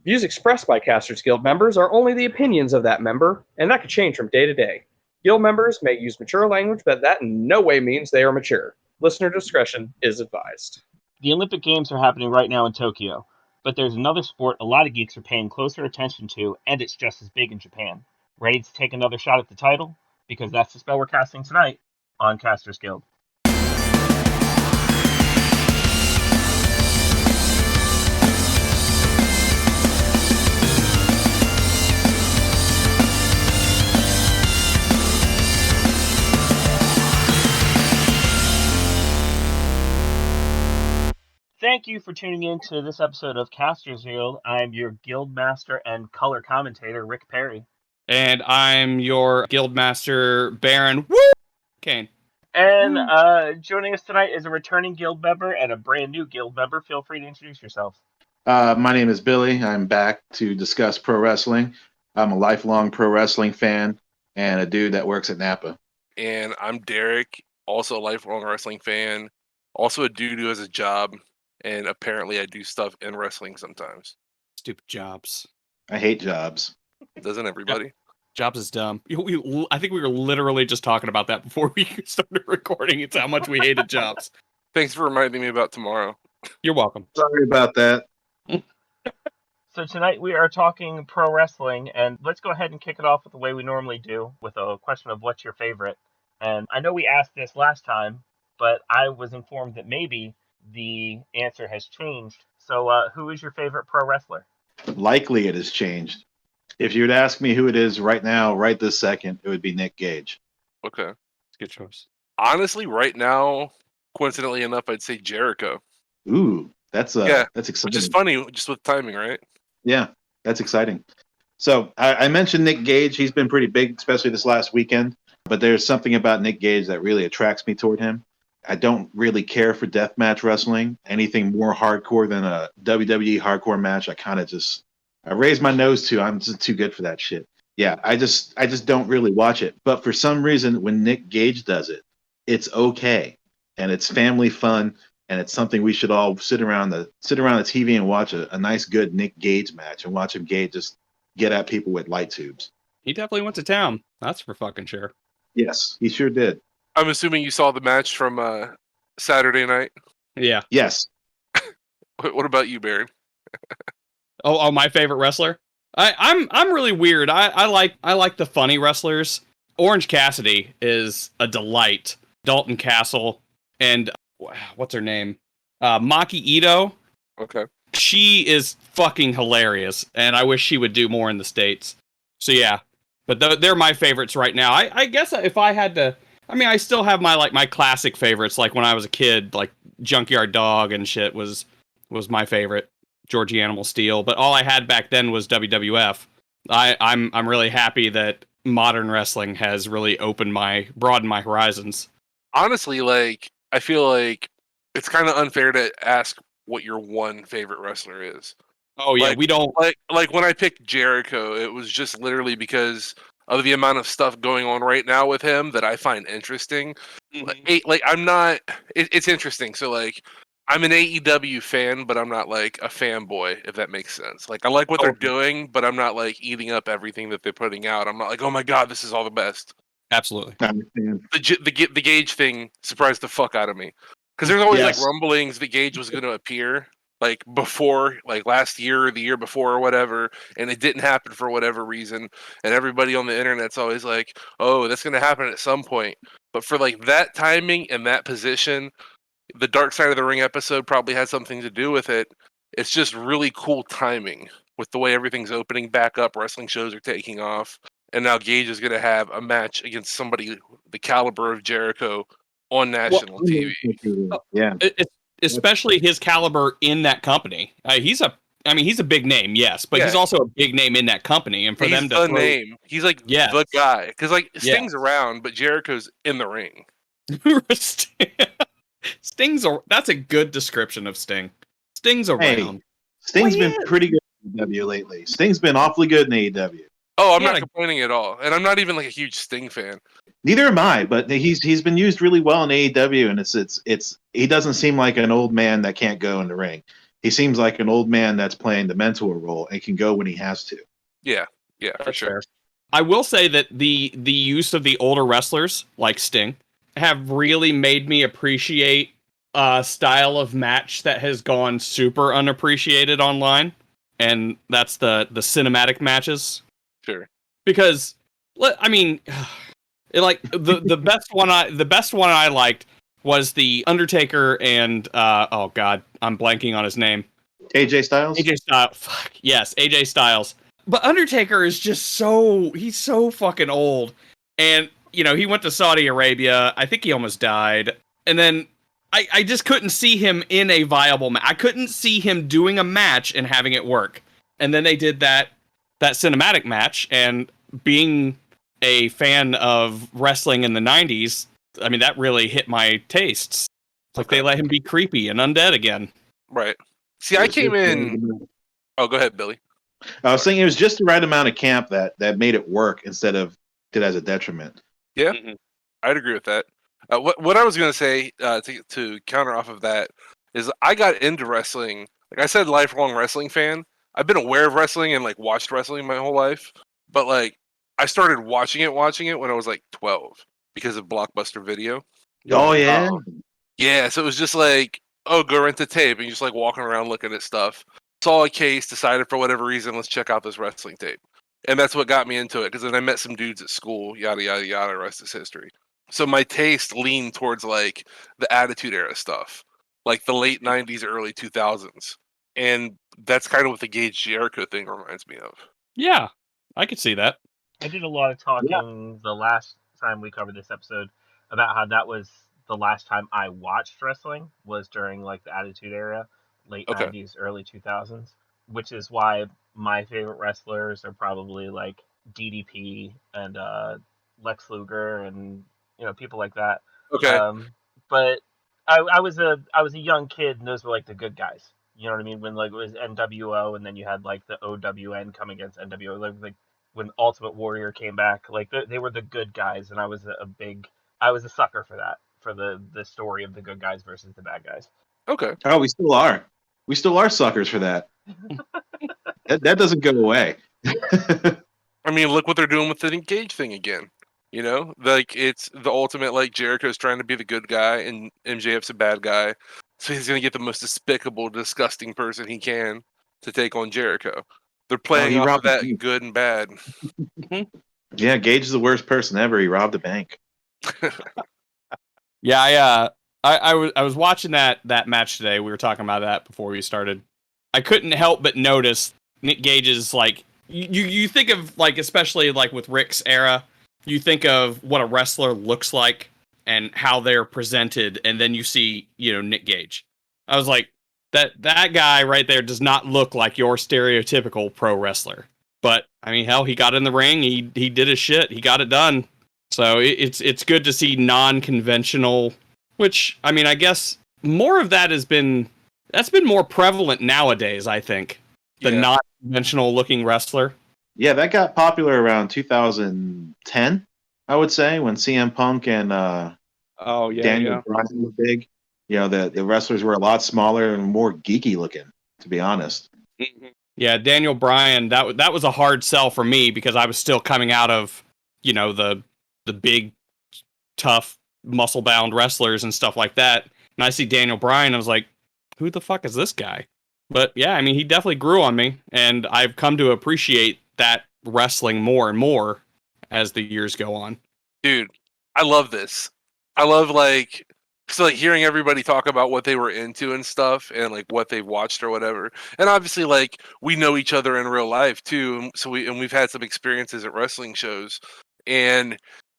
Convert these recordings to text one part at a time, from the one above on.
Views expressed by Casters Guild members are only the opinions of that member, and that could change from day to day. Guild members may use mature language, but that in no way means they are mature. Listener discretion is advised. The Olympic Games are happening right now in Tokyo, but there's another sport a lot of geeks are paying closer attention to, and it's just as big in Japan. Ready to take another shot at the title? Because that's the spell we're casting tonight on Casters Guild. Thank you for tuning in to this episode of Casters Guild. I'm your guild master and color commentator, Rick Perry. And I'm your guild master, Baron Kane. And joining us tonight is a returning guild member and a brand new guild member. Feel free to introduce yourself. My name is Billy. I'm back to discuss pro wrestling. I'm a lifelong pro wrestling fan and a dude that works at Napa. And I'm Derek, also a lifelong wrestling fan, also a dude who has a job, and apparently I do stuff in wrestling sometimes. Stupid jobs. I hate jobs. Doesn't everybody? Jobs is dumb. I think we were literally just talking about that before we started recording. It's how much we hated jobs. Thanks for reminding me about tomorrow. You're welcome. Sorry about that. So tonight we are talking pro wrestling, and let's go ahead and kick it off with the way we normally do, with a question of what's your favorite. And I know we asked this last time, but I was informed that maybe the answer has changed. So who is your favorite pro wrestler? Likely it has changed. If you would ask me who it is right now, right this second, it would be Nick Gage. Okay. Good choice. Honestly, right now, coincidentally enough, I'd say Jericho. Ooh, that's exciting. Which is funny, just with timing, right? Yeah, that's exciting. So I mentioned Nick Gage. He's been pretty big, especially this last weekend. But there's something about Nick Gage that really attracts me toward him. I don't really care for deathmatch wrestling. Anything more hardcore than a WWE hardcore match, I raise my nose to. I'm just too good for that shit. Yeah, I just don't really watch it. But for some reason, when Nick Gage does it, it's okay, and it's family fun, and it's something we should all sit around the TV and watch a nice, good Nick Gage match and watch him just get at people with light tubes. He definitely went to town. That's for fucking sure. Yes, he sure did. I'm assuming you saw the match from Saturday night? Yeah. Yes. What about you, Baron? Oh, my favorite wrestler? I'm really weird. I like the funny wrestlers. Orange Cassidy is a delight. Dalton Castle and what's her name? Maki Ito. Okay. She is fucking hilarious, and I wish she would do more in the States. So yeah, but they're my favorites right now. I guess if I had to, I still have my classic favorites, like when I was a kid, like Junkyard Dog and shit was my favorite. Georgie Animal Steel, but all I had back then was WWF. I'm really happy that modern wrestling has really broadened my horizons. Honestly, I feel like it's kind of unfair to ask what your one favorite wrestler is. Oh yeah, we don't like when I picked Jericho, it was just literally because of the amount of stuff going on right now with him that I find interesting. Mm-hmm. I'm not. It's interesting. So I'm an AEW fan, but I'm not a fanboy, if that makes sense. I like what they're doing, but I'm not eating up everything that they're putting out. I'm not oh my god, this is all the best. Absolutely. I understand. The Gage thing surprised the fuck out of me. Because there's always rumblings that Gage was going to appear before, last year or the year before or whatever, and it didn't happen for whatever reason. And everybody on the internet's always oh, that's going to happen at some point. But for that timing and that position, the Dark Side of the Ring episode probably had something to do with it. It's just really cool timing with the way everything's opening back up. Wrestling shows are taking off. And now Gage is going to have a match against somebody the caliber of Jericho on national TV. Yeah. Especially his caliber in that company. He's a big name, yes, but he's also a big name in that company. And for them to name. He's the guy. Because Sting's around, but Jericho's in the ring. That's a good description of Sting. Sting's around. Hey, Sting's been pretty good in AEW lately. Sting's been awfully good in AEW. Oh, I'm not complaining at all. And I'm not even a huge Sting fan. Neither am I, but he's been used really well in AEW, and it's he doesn't seem like an old man that can't go in the ring. he seems like an old man that's playing the mentor role and can go when he has to. Yeah, for That's sure. fair. I will say that the use of the older wrestlers like Sting have really made me appreciate a style of match that has gone super unappreciated online, and that's the cinematic matches. Sure. Because I mean, like the best one I liked was the Undertaker and oh god, I'm blanking on his name. AJ Styles? AJ Styles. Fuck, yes, AJ Styles. But Undertaker is just he's so fucking old. And, you know, he went to Saudi Arabia. I think he almost died. And then I just couldn't see him in a viable match. I couldn't see him doing a match and having it work. And then they did that cinematic match, and being a fan of wrestling in the 90s, I mean, that really hit my tastes. It's like they let him be creepy and undead again. Right. See, I came in. Oh, go ahead, Billy. I was saying it was just the right amount of camp that made it work instead of it as a detriment. Yeah, Mm-hmm. I'd agree with that. What I was going to say to counter off of that is I got into wrestling. Like I said, lifelong wrestling fan. I've been aware of wrestling and like watched wrestling my whole life, but like I started watching it when I was like 12 because of Blockbuster Video. Oh yeah. Yeah, so it was just like, oh, go rent the tape, and you just like walking around looking at stuff. Saw a case, decided for whatever reason, let's check out this wrestling tape. And that's what got me into it, because then I met some dudes at school, yada, yada, yada, rest is history. So my taste leaned towards like the Attitude Era stuff, like the late 90s, early 2000s. And that's kind of what the Gage Jericho thing reminds me of. Yeah, I could see that. I did a lot of talking the last time we covered this episode about how that was the last time I watched wrestling was during like the Attitude Era, late Okay. 90s, early 2000s, which is why my favorite wrestlers are probably like DDP and Lex Luger and people like that. Okay. But I was a young kid, and those were like the good guys. You know what I mean? When like it was NWO, and then you had like the OWN come against NWO, like when Ultimate Warrior came back, like they were the good guys, and I was a sucker for that, for the story of the good guys versus the bad guys. Okay. Oh, we still are. We still are suckers for that. that doesn't go away. I mean, look what they're doing with the Engage thing again. You know, like it's the ultimate, like Jericho's trying to be the good guy and MJF's a bad guy. So he's going to get the most despicable, disgusting person he can to take on Jericho. They're playing off of that good and bad. Yeah, Gage is the worst person ever. He robbed a bank. Yeah, I was watching that match today. We were talking about that before we started. I couldn't help but notice Nick Gage's like you think of like, especially like with Rick's era, you think of what a wrestler looks like and how they're presented, and then you see, Nick Gage. I was like, that guy right there does not look like your stereotypical pro wrestler. But I mean, hell, he got in the ring, he did his shit, he got it done. So it's good to see non-conventional, which I mean, I guess more of that that's been more prevalent nowadays, I think. The non-conventional looking wrestler. Yeah, that got popular around 2010, I would say, when CM Punk and Daniel Bryan were big. The wrestlers were a lot smaller and more geeky looking, to be honest. Yeah, Daniel Bryan, that was a hard sell for me because I was still coming out of, the big, tough, muscle-bound wrestlers and stuff like that. And I see Daniel Bryan, I was like, who the fuck is this guy? But yeah, I mean, he definitely grew on me, and I've come to appreciate that wrestling more and more as the years go on. Dude, I love this. I love hearing everybody talk about what they were into and stuff, and like what they've watched or whatever. And obviously, like, we know each other in real life too, so we've had some experiences at wrestling shows. And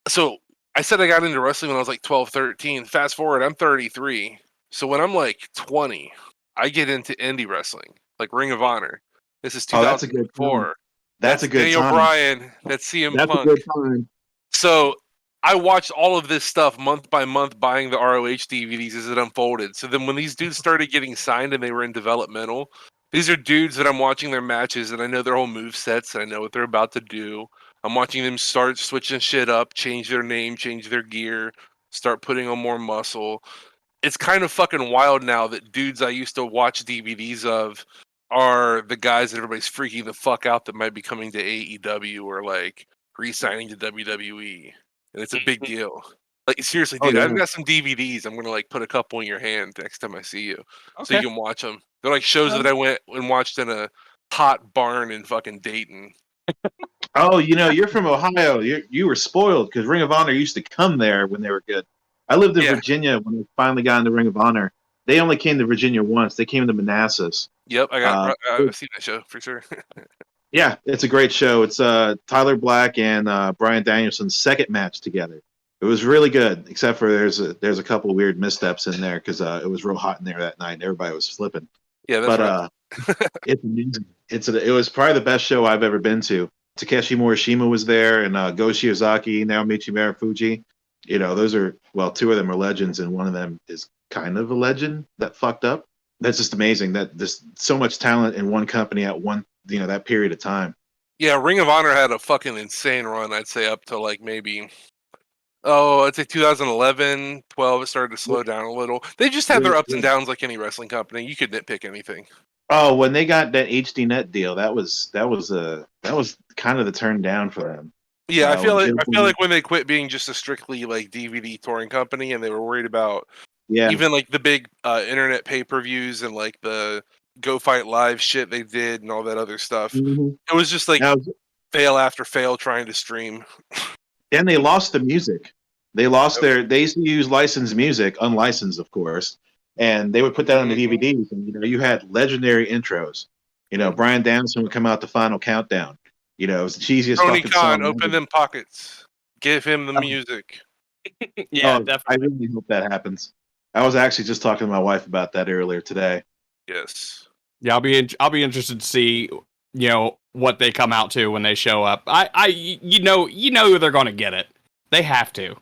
so I said I got into wrestling when I was like 12, 13. Fast forward, I'm 33. So when I'm like 20, I get into indie wrestling, like Ring of Honor. This is 2004. That's a good Daniel time. Bryan. That's CM Punk. That's a good time. So I watched all of this stuff month by month, buying the ROH DVDs as it unfolded. So then when these dudes started getting signed and they were in developmental, these are dudes that I'm watching their matches and I know their whole move sets and I know what they're about to do. I'm watching them start switching shit up, change their name, change their gear, start putting on more muscle. it's kind of fucking wild now that dudes I used to watch DVDs of are the guys that everybody's freaking the fuck out that might be coming to AEW or like re-signing to WWE, and it's a big deal. Like seriously, Oh, dude, I've yeah. got some DVDs. I'm gonna like put a couple in your hand next time I see you, so Okay. you can watch them. They're like shows that I went and watched in a hot barn in fucking Dayton. Oh, you're from Ohio. You were spoiled because Ring of Honor used to come there when they were good. I lived in Yeah. Virginia when they finally got into Ring of Honor. They only came to Virginia once. They came to Manassas. Yep, I've seen that show for sure. Yeah, it's a great show. It's Tyler Black and Bryan Danielson's second match together. It was really good, except for there's a couple weird missteps in there because it was real hot in there that night and everybody was flipping. Yeah, that's right. It's amazing. It was probably the best show I've ever been to. Takeshi Morishima was there, and Go Shiozaki, Naomichi Marufuji. Those are two of them are legends, and one of them is kind of a legend that fucked up. That's just amazing that there's so much talent in one company at one that period of time. Yeah, Ring of Honor had a fucking insane run. I'd say up to like maybe I'd say 2011, 12. It started to slow down a little. They just had their ups and downs like any wrestling company. You could nitpick anything. Oh, when they got that HDNet deal, that was kind of the turn down for them. Yeah, I feel like when they quit being just a strictly like DVD touring company, and they were worried about even like the big internet pay-per-views and like the Go Fight Live shit they did and all that other stuff. Mm-hmm. It was just like fail after fail trying to stream. And they lost the music. They lost they used to use licensed music, unlicensed of course, and they would put that on the DVDs, and you had legendary intros. Bryan Danielson would come out the final countdown. It was the cheesiest Tony fucking Khan, song open ever. them pockets. Give him the music. Yeah, definitely. I definitely. really hope that happens. I was actually just talking to my wife about that earlier today. Yes. Yeah, I'll be interested to see what they come out to when they show up. You know they're gonna get it. They have to.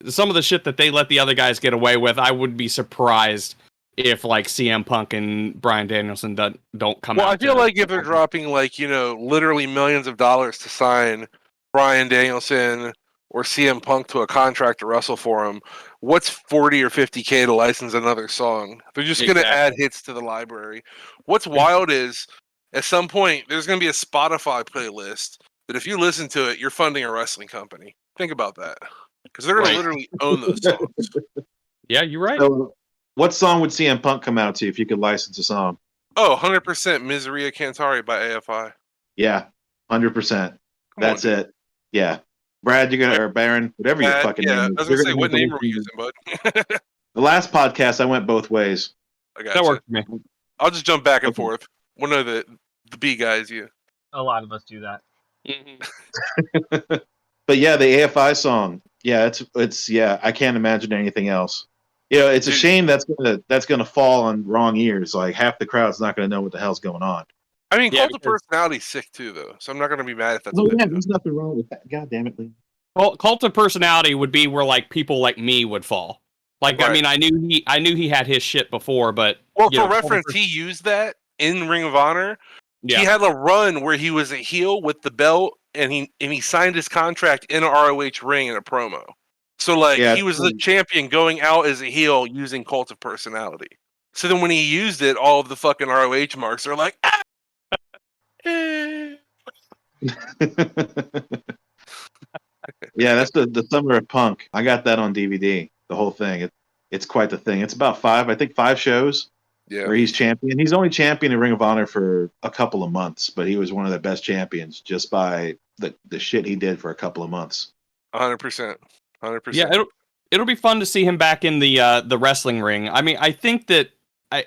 Some of the shit that they let the other guys get away with, I would be surprised if like CM Punk and Bryan Danielson don't come out. Well, I feel like if they're dropping like literally millions of dollars to sign Bryan Danielson or CM Punk to a contract to wrestle for him, what's 40 or 50K to license another song? They're just going to add hits to the library. What's wild is at some point there's going to be a Spotify playlist that if you listen to it, you're funding a wrestling company. Think about that. Because they're going to literally own those songs. Yeah, you're right. So, what song would CM Punk come out to if you could license a song? Oh, 100% Miseria Cantare by AFI. Yeah, 100%. That's it. Yeah. Brad, or Baron, whatever your fucking name is. I was going to say, what name are we using, bud? The last podcast, I went both ways. I got That worked for me. I'll just jump back and forth. One of the B guys, you. A lot of us do that. But yeah, the AFI song. Yeah, it's I can't imagine anything else. It's a shame that's gonna fall on wrong ears. Like half the crowd's not gonna know what the hell's going on. I mean, Cult of Personality's sick too, though, so I'm not gonna be mad if that's. Oh yeah, there's nothing wrong with that. God damn it, Lee. Well, Cult of Personality would be where like people like me would fall. Like I mean, I knew he had his shit before, but for reference, he used that in Ring of Honor. Yeah. He had a run where he was a heel with the belt, and he signed his contract in a ROH ring in a promo. So he was the champion going out as a heel using Cult of Personality. So then when he used it, all of the fucking ROH marks are like, ah! Yeah, that's the Summer of Punk. I got that on DVD. The whole thing. It's quite the thing. It's about 5 shows. Yeah. Where he's champion. He's only champion in Ring of Honor for a couple of months, but he was one of the best champions just by the shit he did for a couple of months. 100%. Yeah, it'll be fun to see him back in the wrestling ring. I mean, I think that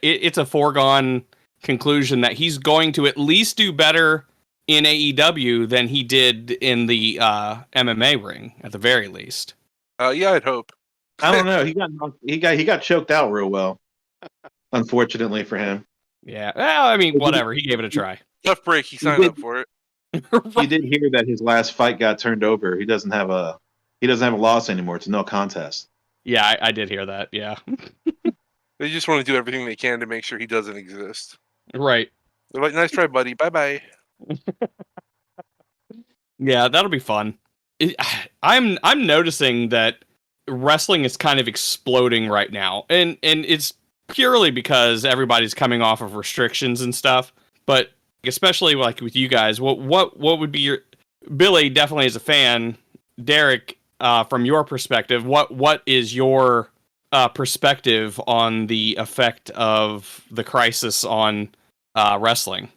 it's a foregone conclusion that he's going to at least do better in AEW than he did in the MMA ring, at the very least. Yeah, I'd hope. I don't know. He got choked out real well. Unfortunately for him. Yeah. Well, I mean, whatever. He gave it a try. Tough break. He signed up for it. You did hear that his last fight got turned over. He doesn't have a loss anymore. It's a no contest. Yeah, I did hear that. Yeah. They just want to do everything they can to make sure he doesn't exist. Right. They're like, nice try, buddy. Bye-bye. Yeah, that'll be fun. I'm noticing that wrestling is kind of exploding right now, and it's purely because everybody's coming off of restrictions and stuff. But especially like with you guys, what would be your Billy definitely as a fan, Derek, from your perspective, what is your perspective on the effect of the crisis on wrestling?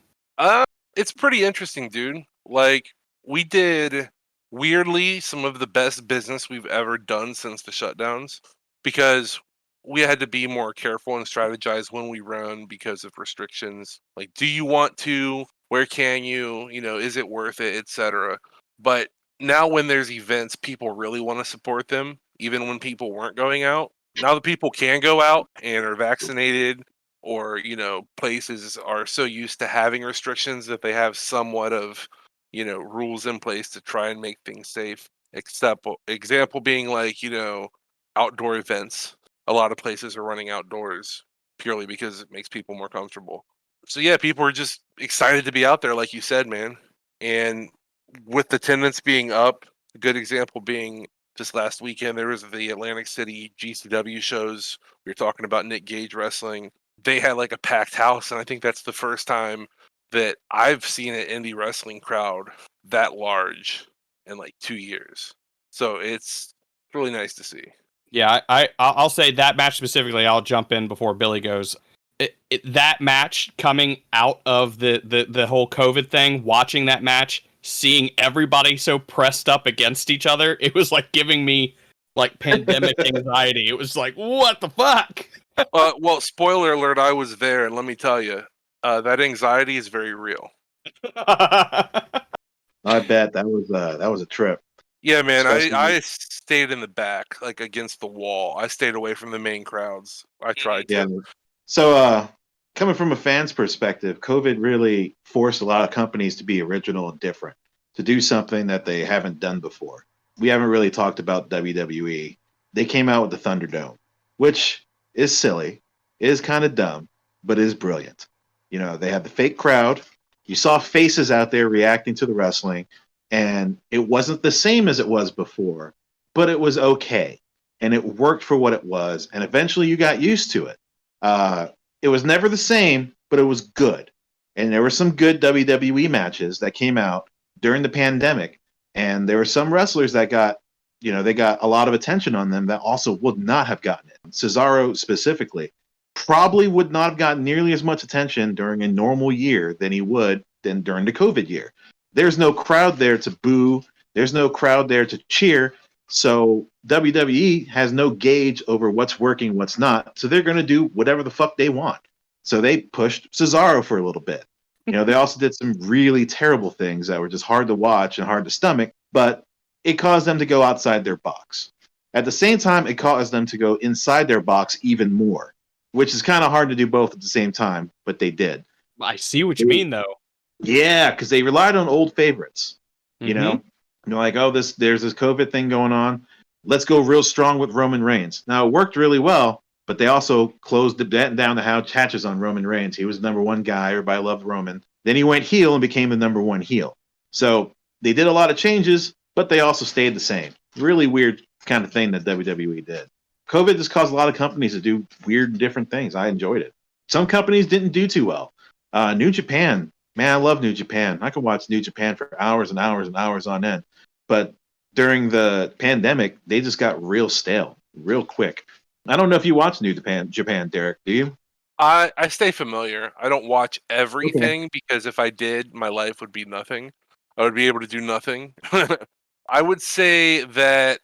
It's pretty interesting, dude. Like, we did weirdly some of the best business we've ever done since the shutdowns because we had to be more careful and strategize when we run because of restrictions. Like, do you want to? Where can you? You know, is it worth it, etc. But now when there's events, people really want to support them, even when people weren't going out. Now that people can go out and are vaccinated, or places are so used to having restrictions that they have somewhat of rules in place to try and make things safe, except example being like outdoor events. A lot of places are running outdoors purely because it makes people more comfortable. So yeah, people are just excited to be out there, like you said, man. And with attendance being up, a good example being just last weekend, there was the Atlantic City GCW shows. We were talking about Nick Gage wrestling. They had like a packed house, and I think that's the first time that I've seen an indie wrestling crowd that large in like 2 years. So it's really nice to see. Yeah, I'll say that match specifically. I'll jump in before Billy goes. That match coming out of the whole COVID thing, watching that match, seeing everybody so pressed up against each other, it was like giving me like pandemic anxiety. It was like, what the fuck? Well, spoiler alert, I was there, and let me tell you, that anxiety is very real. I bet that was a trip. Yeah, man, I stayed in the back, like against the wall. I stayed away from the main crowds. I tried to. Yeah. So, coming from a fan's perspective, COVID really forced a lot of companies to be original and different, to do something that they haven't done before. We haven't really talked about WWE. They came out with the Thunderdome, which is silly, is kind of dumb, but is brilliant. They had the fake crowd. You saw faces out there reacting to the wrestling, and it wasn't the same as it was before, but it was okay. And it worked for what it was, and eventually you got used to it. It was never the same, but it was good. And there were some good WWE matches that came out during the pandemic, and there were some wrestlers that got, they got a lot of attention on them that also would not have gotten it. Cesaro specifically probably would not have gotten nearly as much attention during a normal year than he would than during the COVID year. There's no crowd there to boo. There's no crowd there to cheer. So WWE has no gauge over what's working, what's not. So they're going to do whatever the fuck they want. So they pushed Cesaro for a little bit. They also did some really terrible things that were just hard to watch and hard to stomach, but it caused them to go outside their box. At the same time, it caused them to go inside their box even more, which is kind of hard to do both at the same time, but they did. I see what you mean, though. Yeah, because they relied on old favorites. Mhm. Like, oh, there's this COVID thing going on. Let's go real strong with Roman Reigns. Now, it worked really well, but they also closed down the hatches on Roman Reigns. He was the number one guy. Everybody loved Roman. Then he went heel and became the number one heel. So they did a lot of changes, but they also stayed the same. Really weird kind of thing that WWE did. COVID just caused a lot of companies to do weird and different things. I enjoyed it. Some companies didn't do too well. New Japan, man, I love New Japan. I could watch New Japan for hours and hours and hours on end. But during the pandemic, they just got real stale, real quick. I don't know if you watch New Japan, Derek. Do you? I stay familiar. I don't watch everything because if I did, my life would be nothing. I would be able to do nothing. I would say that,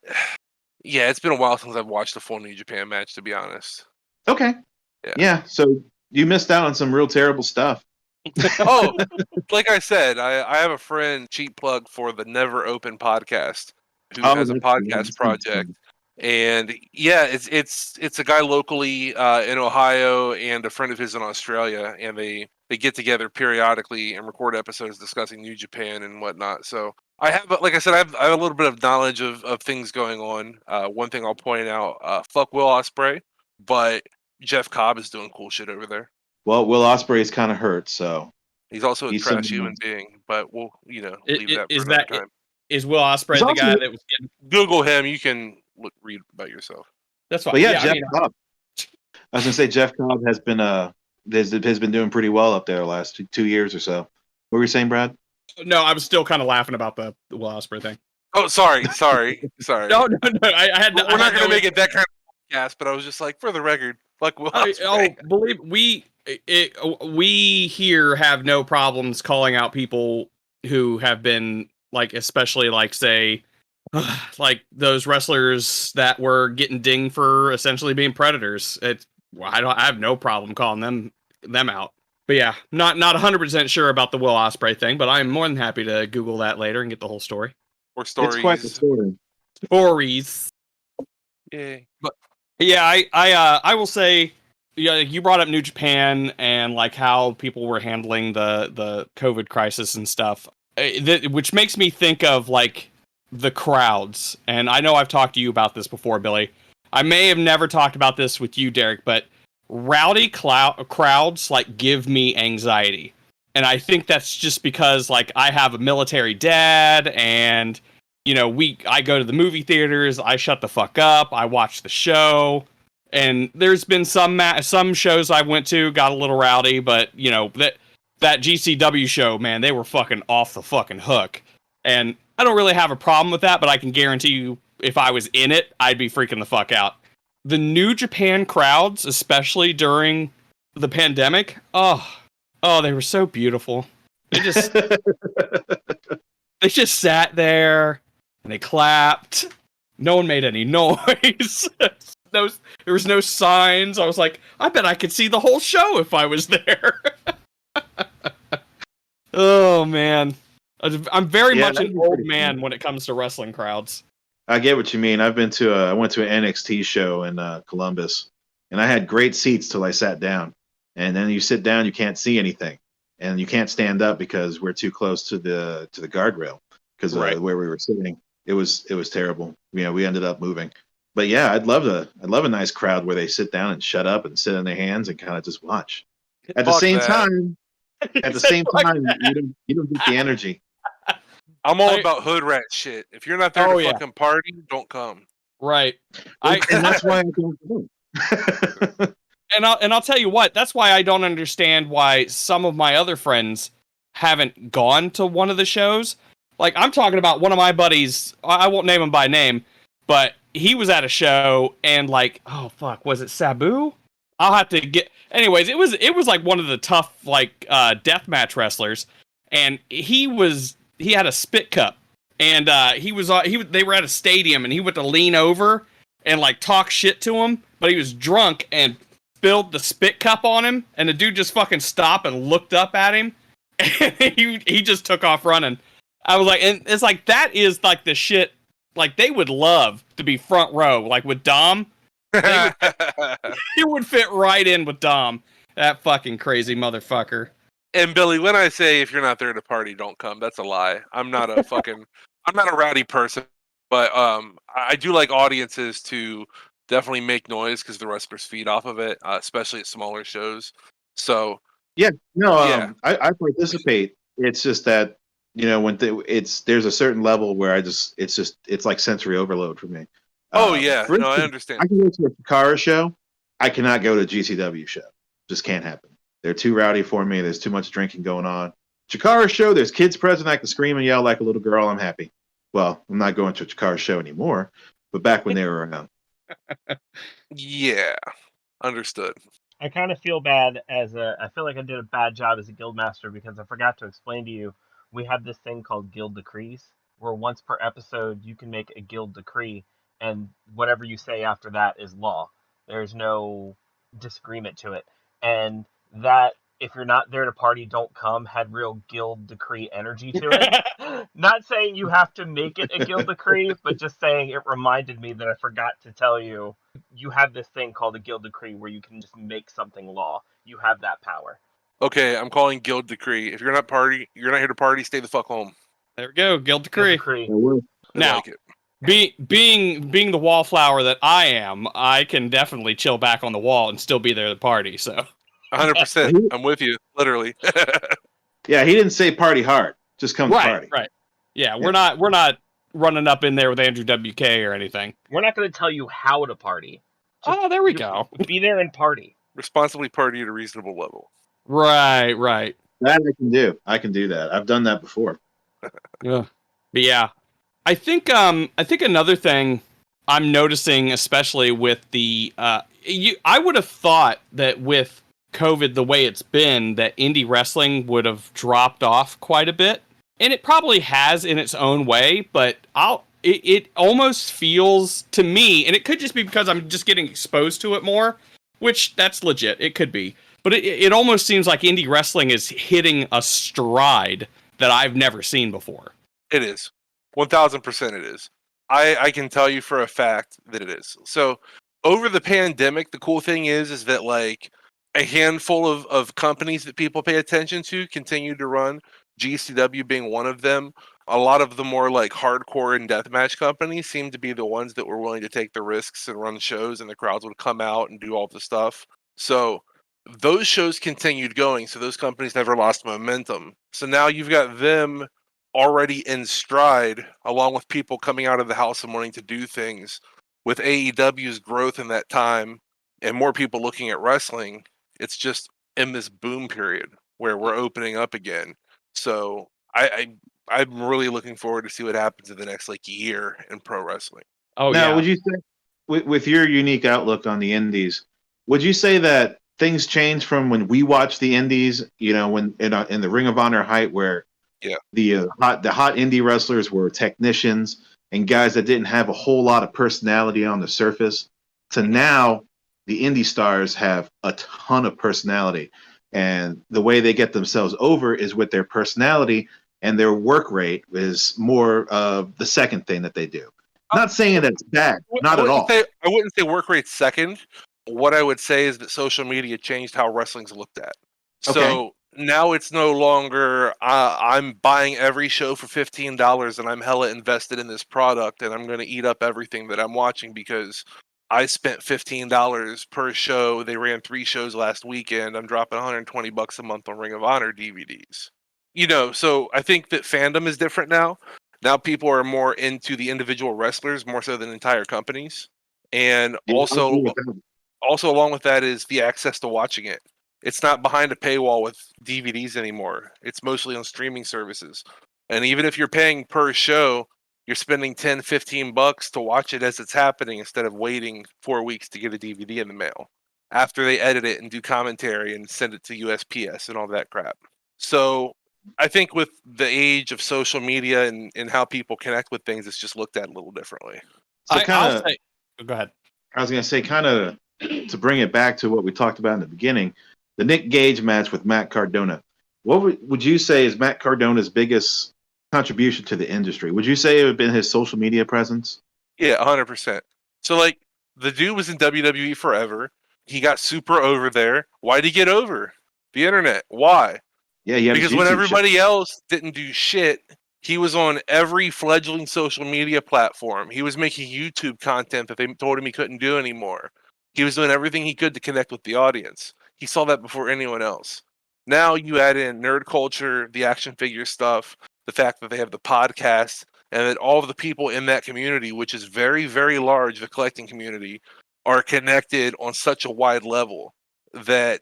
yeah, it's been a while since I've watched a full New Japan match, to be honest. Okay. Yeah. So you missed out on some real terrible stuff. Oh, like I said, I have a friend, cheap plug for the Never Open podcast, who has a podcast project. And yeah, it's a guy locally in Ohio and a friend of his in Australia, and they get together periodically and record episodes discussing New Japan and whatnot. So I have, like I said, I have a little bit of knowledge of things going on. One thing I'll point out: fuck Will Ospreay, but Jeff Cobb is doing cool shit over there. Well, Will Ospreay is kind of hurt, so he's also a trash human being. But we'll leave that for another time. Is Will Ospreay the guy that was getting... Google him? You can read about yourself. That's fine. But yeah, I Jeff mean, Cobb. I was gonna say Jeff Cobb has been doing pretty well up there the last 2 years or so. What were you saying, Brad? no, I was still kind of laughing about the Will Ospreay thing. Oh, sorry. No. I had. We're not going to make it that kind of podcast, but I was just like, for the record, fuck Will Ospreay. Believe we here have no problems calling out people who have been like, especially like say, like those wrestlers that were getting dinged for essentially being predators. I have no problem calling them out. But yeah, not 100% sure about the Will Ospreay thing, but I'm more than happy to Google that later and get the whole story. Or stories. It's quite the story. Stories. Yay. But yeah, I will say, yeah, you brought up New Japan and like how people were handling the COVID crisis and stuff, which makes me think of like the crowds. And I know I've talked to you about this before, Billy. I may have never talked about this with you, Derek, but rowdy crowds like give me anxiety. And I think that's just because like I have a military dad and you know, I go to the movie theaters, I shut the fuck up, I watch the show, and there's been some shows I went to got a little rowdy, but you know, that GCW show, man, they were fucking off the fucking hook. And I don't really have a problem with that, but I can guarantee you if I was in it, I'd be freaking the fuck out. The New Japan crowds, especially during the pandemic, oh, they were so beautiful. They just sat there and they clapped. No one made any noise. There was no signs. I was like, I bet I could see the whole show if I was there. Oh man, I'm very much an old man when it comes to wrestling crowds. I get what you mean. I went to an NXT show in Columbus, and I had great seats till I sat down. And then you sit down, you can't see anything, and you can't stand up because we're too close to the guardrail because of where we were sitting. It was terrible. You know, we ended up moving. But yeah, I'd love a nice crowd where they sit down and shut up and sit on their hands and kind of just watch. At the same time, you don't get the energy. I'm all about hood rat shit. If you're not there to fucking party, don't come. Right. And that's why I don't go. And I'll tell you what, that's why I don't understand why some of my other friends haven't gone to one of the shows. Like, I'm talking about one of my buddies, I won't name him by name, but he was at a show and like, oh fuck, was it Sabu? I'll have to get. Anyways, it was like one of the tough like deathmatch wrestlers, and he had a spit cup, and they were at a stadium, and he went to lean over and like talk shit to him, but he was drunk and spilled the spit cup on him, and the dude just fucking stopped and looked up at him, and he just took off running. I was like, and it's like that is like the shit. Like they would love to be front row, like with Dom. He would fit right in with Dom. That fucking crazy motherfucker. And Billy, when I say if you're not there to party, don't come, that's a lie. I'm not a rowdy person, but I do like audiences to definitely make noise because the wrestlers feed off of it, especially at smaller shows. So I participate. It's just that when there's a certain level where it's like sensory overload for me. I understand. I can go to a Chikara show. I cannot go to a GCW show. Just can't happen. They're too rowdy for me. There's too much drinking going on. Chikara show, there's kids present. I can scream and yell like a little girl. I'm happy. Well, I'm not going to a Chikara show anymore, but back when they were around. Yeah, understood. I kind of feel bad I feel like I did a bad job as a guild master because I forgot to explain to you, we have this thing called guild decrees, where once per episode you can make a guild decree, and whatever you say after that is law. There's no disagreement to it. And that, if you're not there to party, don't come, had real guild decree energy to it. Not saying you have to make it a guild decree, but just saying it reminded me that I forgot to tell you, you have this thing called a guild decree where you can just make something law. You have that power. Okay, I'm calling guild decree. If you're not here to party, stay the fuck home. There we go, guild decree. Now, like it. Being the wallflower that I am, I can definitely chill back on the wall and still be there at the party. So, 100%, I'm with you, literally. Yeah, he didn't say party hard. Just come to party. Right. Yeah, we're not running up in there with Andrew WK or anything. We're not going to tell you how to party. Just Oh, there we go. Be there and party. Responsibly party at a reasonable level. Right. That I can do. I can do that. I've done that before. Yeah. But yeah, I think another thing I'm noticing, especially with the I would have thought that with COVID the way it's been, that indie wrestling would have dropped off quite a bit, and it probably has in its own way. But it almost feels to me, and it could just be because I'm just getting exposed to it more, which that's legit. It could be, but it almost seems like indie wrestling is hitting a stride that I've never seen before. It is. 1000% it is. I can tell you for a fact that it is. So over the pandemic, the cool thing is that like a handful of companies that people pay attention to continue to run, GCW being one of them. A lot of the more like hardcore and deathmatch companies seem to be the ones that were willing to take the risks and run shows, and the crowds would come out and do all the stuff. So those shows continued going, so those companies never lost momentum. So now you've got them already in stride, along with people coming out of the house and wanting to do things. With AEW's growth in that time and more people looking at wrestling, it's just in this boom period where we're opening up again. So I'm really looking forward to see what happens in the next like year in pro wrestling. Oh Now, yeah. would you say, with your unique outlook on the indies, would you say that things changed from when we watched the indies? You know, when in the Ring of Honor height, where the hot indie wrestlers were technicians and guys that didn't have a whole lot of personality on the surface, to now the indie stars have a ton of personality, and the way they get themselves over is with their personality, and their work rate is more of the second thing that they do. Not saying that it's bad, not at all. I wouldn't say work rate second. What I would say is that social media changed how wrestling's looked at. So now it's no longer I'm buying every show for $15 and I'm hella invested in this product and I'm going to eat up everything that I'm watching because I spent $15 per show. They ran 3 shows last weekend. I'm dropping $120 a month on Ring of Honor DVDs. You know, so I think that fandom is different now. Now people are more into the individual wrestlers more so than entire companies. And also along with that is the access to watching it. It's not behind a paywall with DVDs anymore. It's mostly on streaming services. And even if you're paying per show, you're spending $10, $15 to watch it as it's happening instead of waiting 4 weeks to get a DVD in the mail after they edit it and do commentary and send it to USPS and all that crap. So I think with the age of social media and how people connect with things, it's just looked at a little differently. So I'll say, go ahead. I was going to say, kind of to bring it back to what we talked about in the beginning, the Nick Gage match with Matt Cardona. What would you say is Matt Cardona's biggest contribution to the industry? Would you say it would have been his social media presence? Yeah, 100%. So, like, the dude was in WWE forever. He got super over there. Why'd he get over? The internet. Why? Yeah, because when everybody else didn't do shit, he was on every fledgling social media platform. He was making YouTube content that they told him he couldn't do anymore. He was doing everything he could to connect with the audience. He saw that before anyone else. Now you add in nerd culture, the action figure stuff, the fact that they have the podcast, and that all of the people in that community, which is very, very large, the collecting community, are connected on such a wide level that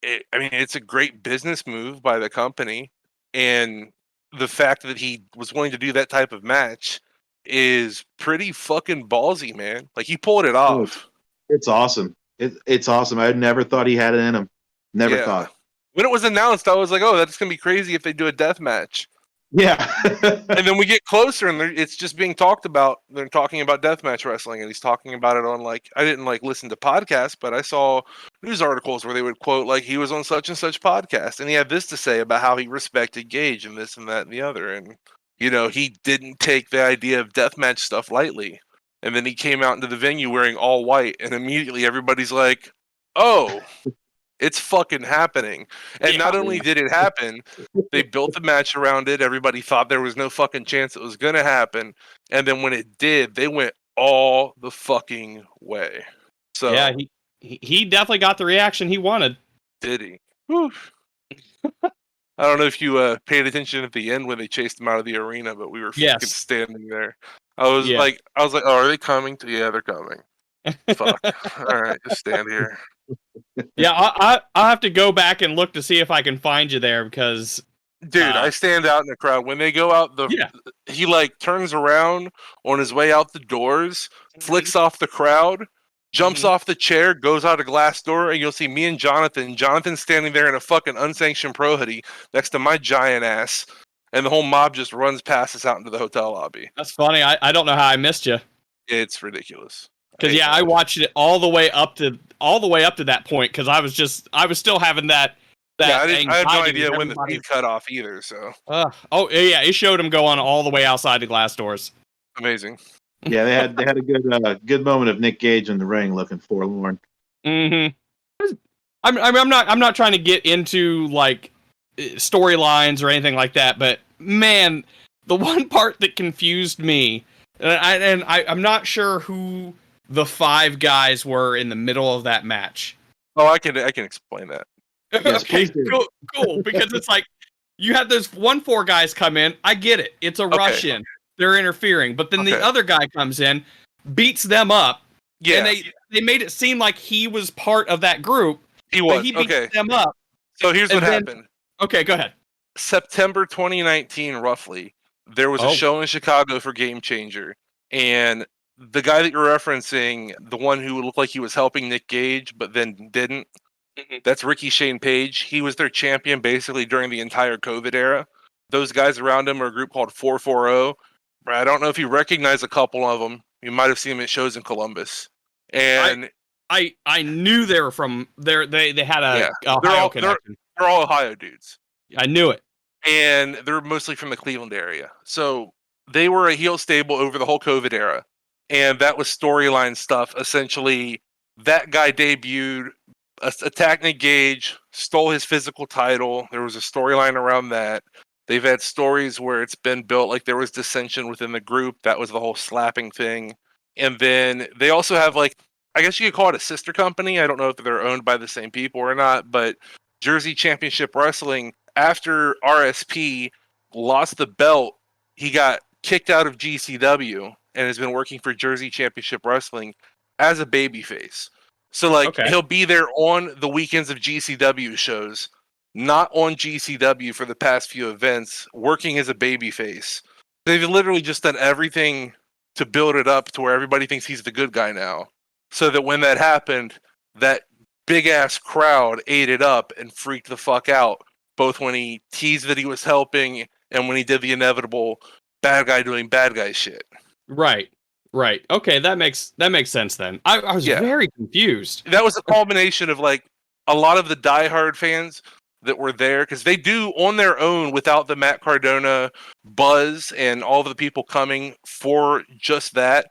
it's a great business move by the company, and the fact that he was willing to do that type of match is pretty fucking ballsy, man. Like, he pulled it off. It's awesome. It's awesome. I never thought he had it in him. Never thought. When it was announced, I was like, oh, that's going to be crazy if they do a death match. Yeah. And then we get closer and it's just being talked about. They're talking about deathmatch wrestling, and he's talking about it on, like, I didn't like listen to podcasts, but I saw news articles where they would quote, like, he was on such and such podcast and he had this to say about how he respected Gage and this and that and the other. And, you know, he didn't take the idea of deathmatch stuff lightly. And then he came out into the venue wearing all white, and immediately everybody's like, oh, it's fucking happening. And not only did it happen, they built the match around it. Everybody thought there was no fucking chance it was going to happen. And then when it did, they went all the fucking way. So yeah, he definitely got the reaction he wanted. Did he? Whew. I don't know if you paid attention at the end when they chased him out of the arena, but we were fucking Yes. standing there. I was like, oh, are they coming? Yeah, they're coming. Fuck. All right, just stand here. Yeah, I'll have to go back and look to see if I can find you there because, dude, I stand out in the crowd when they go out. He like turns around on his way out the doors, flicks off the crowd, jumps off the chair, goes out a glass door, and you'll see me and Jonathan. Jonathan standing there in a fucking unsanctioned pro hoodie next to my giant ass, and the whole mob just runs past us out into the hotel lobby. That's funny. I don't know how I missed you. It's ridiculous. Because I watched it all the way up to that point because I was still having that. I had no idea when the feed cut off either. So. It showed him going all the way outside the glass doors. Amazing. Yeah, they had a good moment of Nick Gage in the ring looking forlorn. Mm-hmm. I'm not trying to get into like storylines or anything like that, but man, the one part that confused me, and I'm not sure who the 5 guys were in the middle of that match. Oh, I can explain that. Yes, okay, cool. Because it's like you had those 1-4 guys come in. I get it. It's a Russian. They're interfering, but then the other guy comes in, beats them up. Yeah, and they made it seem like he was part of that group. He was. But he beat them up. So here's what happened. Okay, go ahead. September 2019, roughly, there was a show in Chicago for Game Changer, and the guy that you're referencing, the one who looked like he was helping Nick Gage, but then didn't, that's Ricky Shane Page. He was their champion basically during the entire COVID era. Those guys around him are a group called 440. I don't know if you recognize a couple of them. You might have seen them at shows in Columbus. And I knew they were from there. They had a Ohio connection. They're all Ohio dudes. I knew it. And they're mostly from the Cleveland area. So they were a heel stable over the whole COVID era. And that was storyline stuff. Essentially, that guy debuted, attacked Nick Gage, stole his physical title. There was a storyline around that. They've had stories where it's been built like there was dissension within the group. That was the whole slapping thing. And then they also have, like, I guess you could call it a sister company. I don't know if they're owned by the same people or not, but Jersey Championship Wrestling, after RSP lost the belt, he got kicked out of GCW and has been working for Jersey Championship Wrestling as a babyface. So, like, he'll be there on the weekends of GCW shows, not on GCW for the past few events, working as a babyface. They've literally just done everything to build it up to where everybody thinks he's the good guy now. So that when that happened, that big-ass crowd ate it up and freaked the fuck out, both when he teased that he was helping and when he did the inevitable bad guy doing bad guy shit. Right. Okay, that makes sense then. I was very confused. That was a culmination of, like, a lot of the diehard fans that were there, because they do on their own without the Matt Cardona buzz and all the people coming for just that.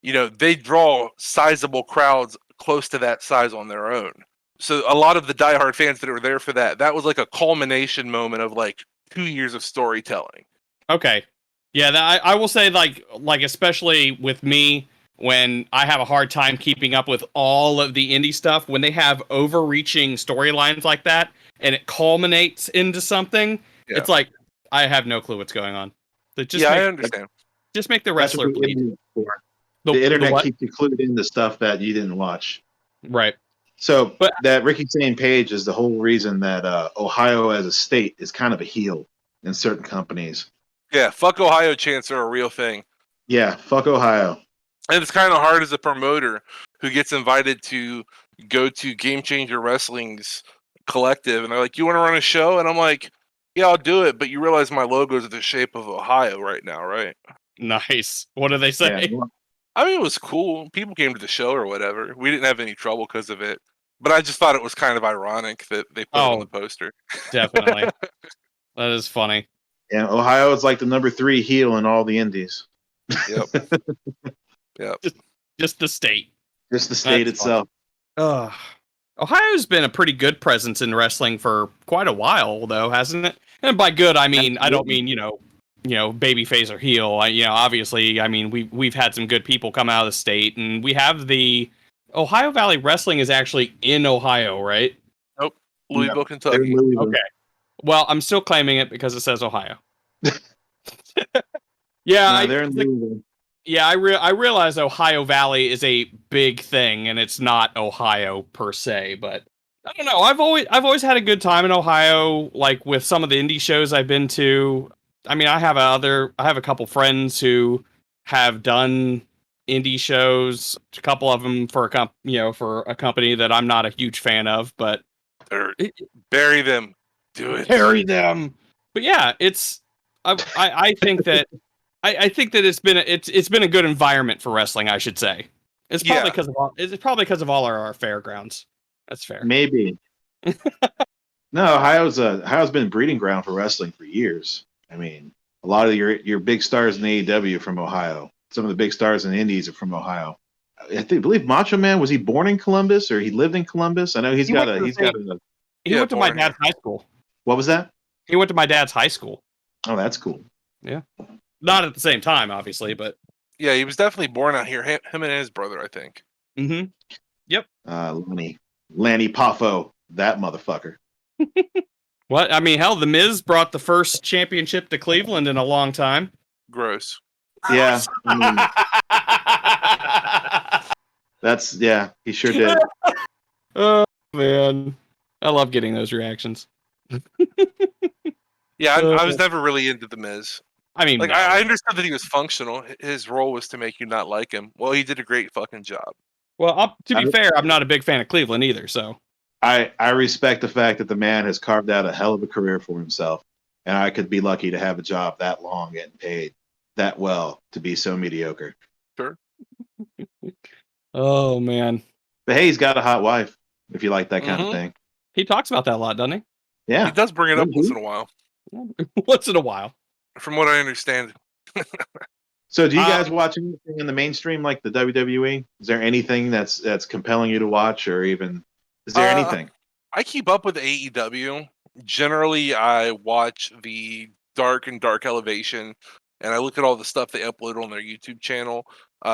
You know, they draw sizable crowds close to that size on their own. So a lot of the diehard fans that were there for that was like a culmination moment of like 2 years of storytelling. Okay. Yeah, I will say like especially with me, when I have a hard time keeping up with all of the indie stuff, when they have overreaching storylines like that and it culminates into something, it's like, I have no clue what's going on. I understand. Just make the wrestler bleed. The internet keeps you clued into stuff that you didn't watch. Right. So that Ricky Shane Page is the whole reason that Ohio as a state is kind of a heel in certain companies. Yeah, fuck Ohio chants are a real thing. Yeah, fuck Ohio. And it's kind of hard as a promoter who gets invited to go to Game Changer Wrestling's collective, and they're like, you want to run a show? And I'm like, yeah, I'll do it, but you realize my logo is the shape of Ohio right now, right? Nice. What do they say? Yeah. I mean, it was cool. People came to the show or whatever. We didn't have any trouble because of it. But I just thought it was kind of ironic that they put it on the poster. Definitely. That is funny. Yeah, Ohio is like the number 3 heel in all the indies. Yep. Yep. Just the state. Just the state itself. Ohio's been a pretty good presence in wrestling for quite a while, though, hasn't it? And by good, I mean, I don't mean, babyface or heel. Obviously, I mean, we've had some good people come out of the state, and we have the Ohio Valley Wrestling is actually in Ohio, right? Nope. Louisville, Kentucky. Okay. Well, I'm still claiming it because it says Ohio. Yeah, No, they're in Louisville. yeah, I realize Ohio Valley is a big thing, and it's not Ohio per se, but I don't know. I've always had a good time in Ohio, like with some of the indie shows I've been to. I mean, I have a couple friends who have done indie shows, a couple of them for for a company that I'm not a huge fan of, but Bury them. Do it. carry them. But yeah, I think that I think that it's been a good environment for wrestling, I should say. It's probably because of all our fairgrounds. That's fair. Maybe. No, Ohio's been a breeding ground for wrestling for years. I mean, a lot of your big stars in AEW are from Ohio. Some of the big stars in the Indies are from Ohio. I believe Macho Man, was he born in Columbus or he lived in Columbus? I know He went to my dad's high school. What was that? He went to my dad's high school. Oh, that's cool. Yeah. Not at the same time, obviously, but Yeah, he was definitely born out here. Him and his brother, I think. mm-hmm. Yep. Lanny Poffo, that motherfucker. What? I mean, hell, The Miz brought the first championship to Cleveland in a long time. Gross. Yeah. He sure did. Oh, man. I love getting those reactions. Yeah, I was never really into The Miz. I mean, like, I understood that he was functional. His role was to make you not like him. Well, he did a great fucking job. Well, to be fair, I'm not a big fan of Cleveland either, so. I respect the fact that the man has carved out a hell of a career for himself, and I could be lucky to have a job that long, getting paid that well, to be so mediocre. Sure. Oh, man. But hey, he's got a hot wife, if you like that kind of thing. He talks about that a lot, doesn't he? Yeah. He does bring it up once in a while. Once in a while. From what I understand. So do you guys watch anything in the mainstream like the WWE? Is there anything that's compelling you to watch, or even is there anything? I keep up with AEW. Generally, I watch the Dark and Dark Elevation, and I look at all the stuff they upload on their YouTube channel.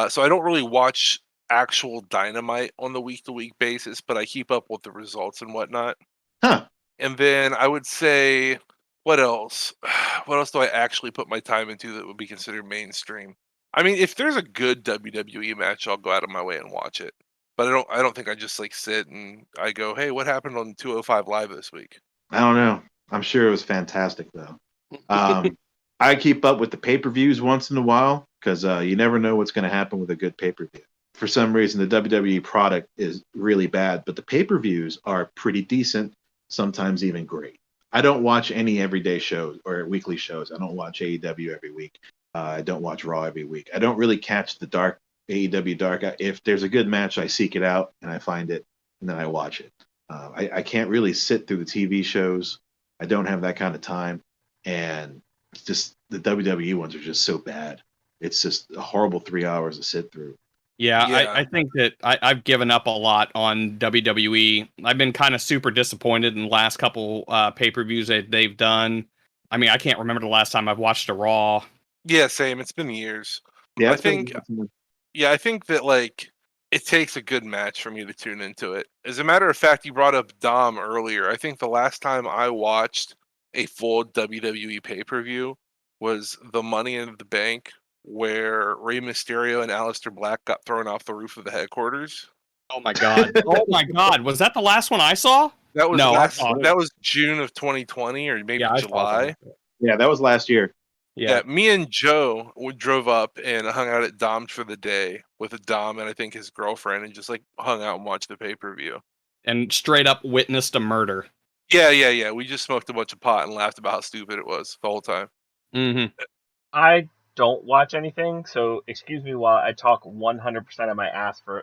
So I don't really watch actual Dynamite on the week-to-week basis, but I keep up with the results and whatnot. Huh. And then I would say, what else? What else do I actually put my time into that would be considered mainstream? I mean, if there's a good WWE match, I'll go out of my way and watch it. But I don't think I just like sit and I go, hey, what happened on 205 Live this week? I don't know. I'm sure it was fantastic though. I keep up with the pay-per-views once in a while because you never know what's going to happen with a good pay-per-view. For some reason, the WWE product is really bad, but the pay-per-views are pretty decent, sometimes even great. I don't watch any everyday shows or weekly shows. I don't watch AEW every week. I don't watch Raw every week. I don't really catch the dark AEW dark. If there's a good match, I seek it out and I find it, and then I watch it. I can't really sit through the TV shows. I don't have that kind of time, and it's just the WWE ones are just so bad. It's just a horrible 3 hours to sit through. Yeah. I think that I've given up a lot on WWE. I've been kind of super disappointed in the last couple pay-per-views that they've done. I mean, I can't remember the last time I've watched a Raw. Yeah, same. It's been years. Yeah, I think that like it takes a good match for me to tune into it. As a matter of fact, you brought up Dom earlier. I think the last time I watched a full WWE pay-per-view was the Money in the Bank, where Rey Mysterio and Aleister Black got thrown off the roof of the headquarters. Oh my god! Oh my god! Was that the last one I saw? That was No, that was June of 2020 or maybe July. Yeah, that was last year. Yeah, me and Joe drove up and hung out at Dom's for the day with a Dom and I think his girlfriend, and just like hung out and watched the pay-per-view. And straight up witnessed a murder. Yeah. We just smoked a bunch of pot and laughed about how stupid it was the whole time. Mm-hmm. I don't watch anything, so excuse me while I talk 100% out of my ass for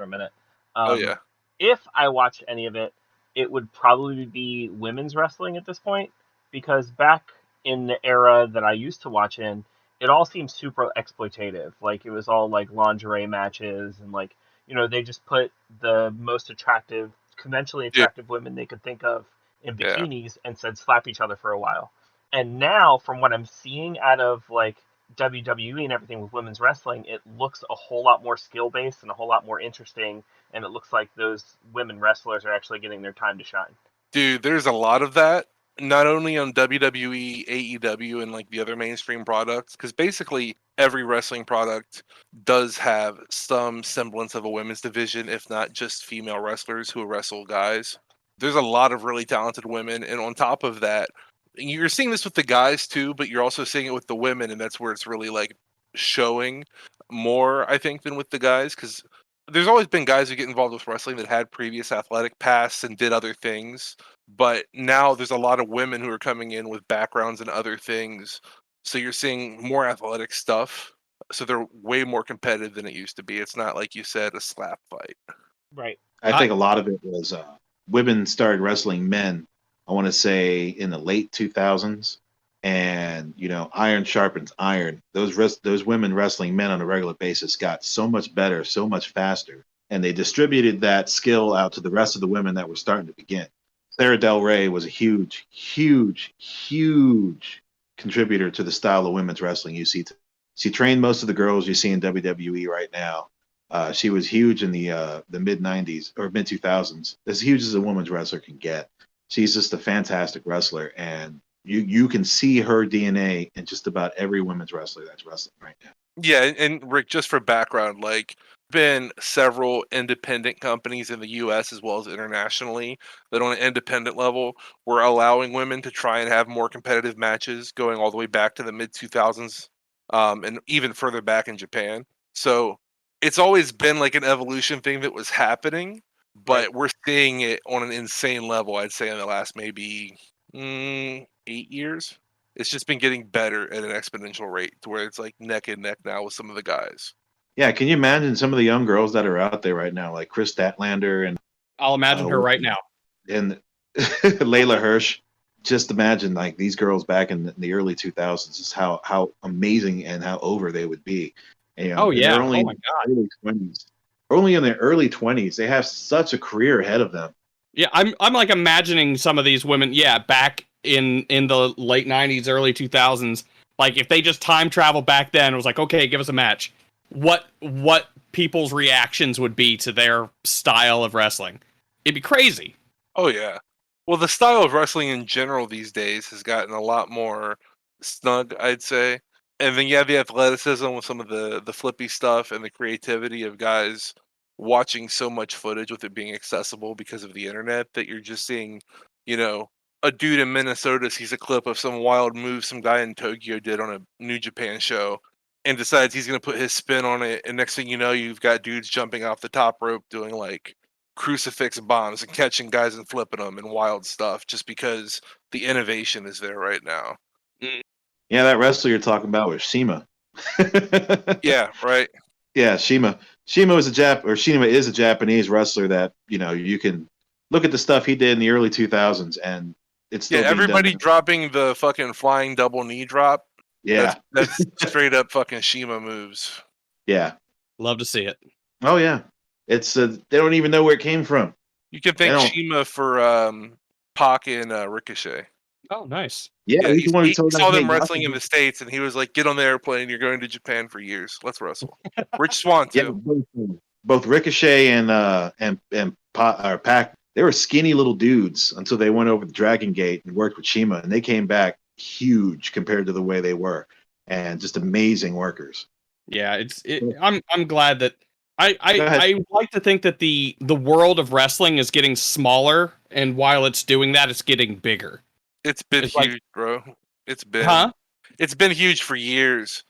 a minute. If I watched any of it, it would probably be women's wrestling at this point, because back in the era that I used to watch in, it all seemed super exploitative. Like, it was all like lingerie matches, and like, they just put the most attractive, conventionally attractive women they could think of in bikinis and said slap each other for a while. And now, from what I'm seeing out of like WWE and everything with women's wrestling, it looks a whole lot more skill based and a whole lot more interesting, and it looks like those women wrestlers are actually getting their time to shine. Dude, there's a lot of that. not only on WWE, AEW, and like the other mainstream products, because basically every wrestling product does have some semblance of a women's division, if not just female wrestlers who wrestle guys. There's a lot of really talented women, and on top of that, you're seeing this with the guys too, but you're also seeing it with the women, and that's where it's really like showing more, I think, than with the guys, because there's always been guys who get involved with wrestling that had previous athletic pasts and did other things, but now there's a lot of women who are coming in with backgrounds and other things, so you're seeing more athletic stuff, so they're way more competitive than it used to be. It's not, like you said, a slap fight. Right. I think a lot of it was women started wrestling men, I want to say in the late 2000s. And, iron sharpens iron. Those women wrestling men on a regular basis got so much better, so much faster. And they distributed that skill out to the rest of the women that were starting to begin. Sarah Del Rey was a huge, huge, huge contributor to the style of women's wrestling you see. She trained most of the girls you see in WWE right now. She was huge in the mid 90s or mid 2000s, as huge as a women's wrestler can get. She's just a fantastic wrestler, and you can see her DNA in just about every women's wrestler that's wrestling right now. Yeah, and Rick, just for background, like, been several independent companies in the U.S. as well as internationally that on an independent level were allowing women to try and have more competitive matches, going all the way back to the mid 2000s, and even further back in Japan. So it's always been like an evolution thing that was happening, but we're seeing it on an insane level, I'd say, in the last maybe 8 years. It's just been getting better at an exponential rate to where it's like neck and neck now with some of the guys. Yeah, can you imagine some of the young girls that are out there right now, like Chris Statlander and I'll imagine her right now. And Layla Hirsch? Just imagine like these girls back in the early 2000s, just how amazing and how over they would be. And, Oh yeah! They're only Oh my god! early 20s. Only in their early 20s, they have such a career ahead of them. Yeah, I'm like imagining some of these women. Yeah, back in the late 90s, early 2000s. Like if they just time travel back then, it was like, okay, give us a match. What people's reactions would be to their style of wrestling? It'd be crazy. Oh yeah. Well, the style of wrestling in general these days has gotten a lot more snug, I'd say. And then you have the athleticism with some of the flippy stuff and the creativity of guys watching so much footage with it being accessible because of the internet that you're just seeing, a dude in Minnesota sees a clip of some wild move some guy in Tokyo did on a New Japan show and decides he's going to put his spin on it. And next thing you know, you've got dudes jumping off the top rope doing like crucifix bombs and catching guys and flipping them and wild stuff just because the innovation is there right now. Yeah, that wrestler you're talking about was Shima. Yeah, right. Yeah, Shima. Shima is a Japanese wrestler that, you can look at the stuff he did in the early 2000s and it's still being everybody done. dropping the fucking flying double knee drop. Yeah. That's straight up fucking Shima moves. Yeah. Love to see it. Oh yeah. It's they don't even know where it came from. You can thank Shima for Pac and Ricochet. Oh, nice. Yeah, he saw them hey, wrestling in the States, and he was like, "Get on the airplane. You're going to Japan for years. Let's wrestle." Rich Swann too. Yeah, both Ricochet and Pac, they were skinny little dudes until they went over the Dragon Gate and worked with Shima, and they came back huge compared to the way they were, and just amazing workers. Yeah, I'm glad that I like to think that the world of wrestling is getting smaller, and while it's doing that, it's getting bigger. It's been huge, bro. It's been huge for years.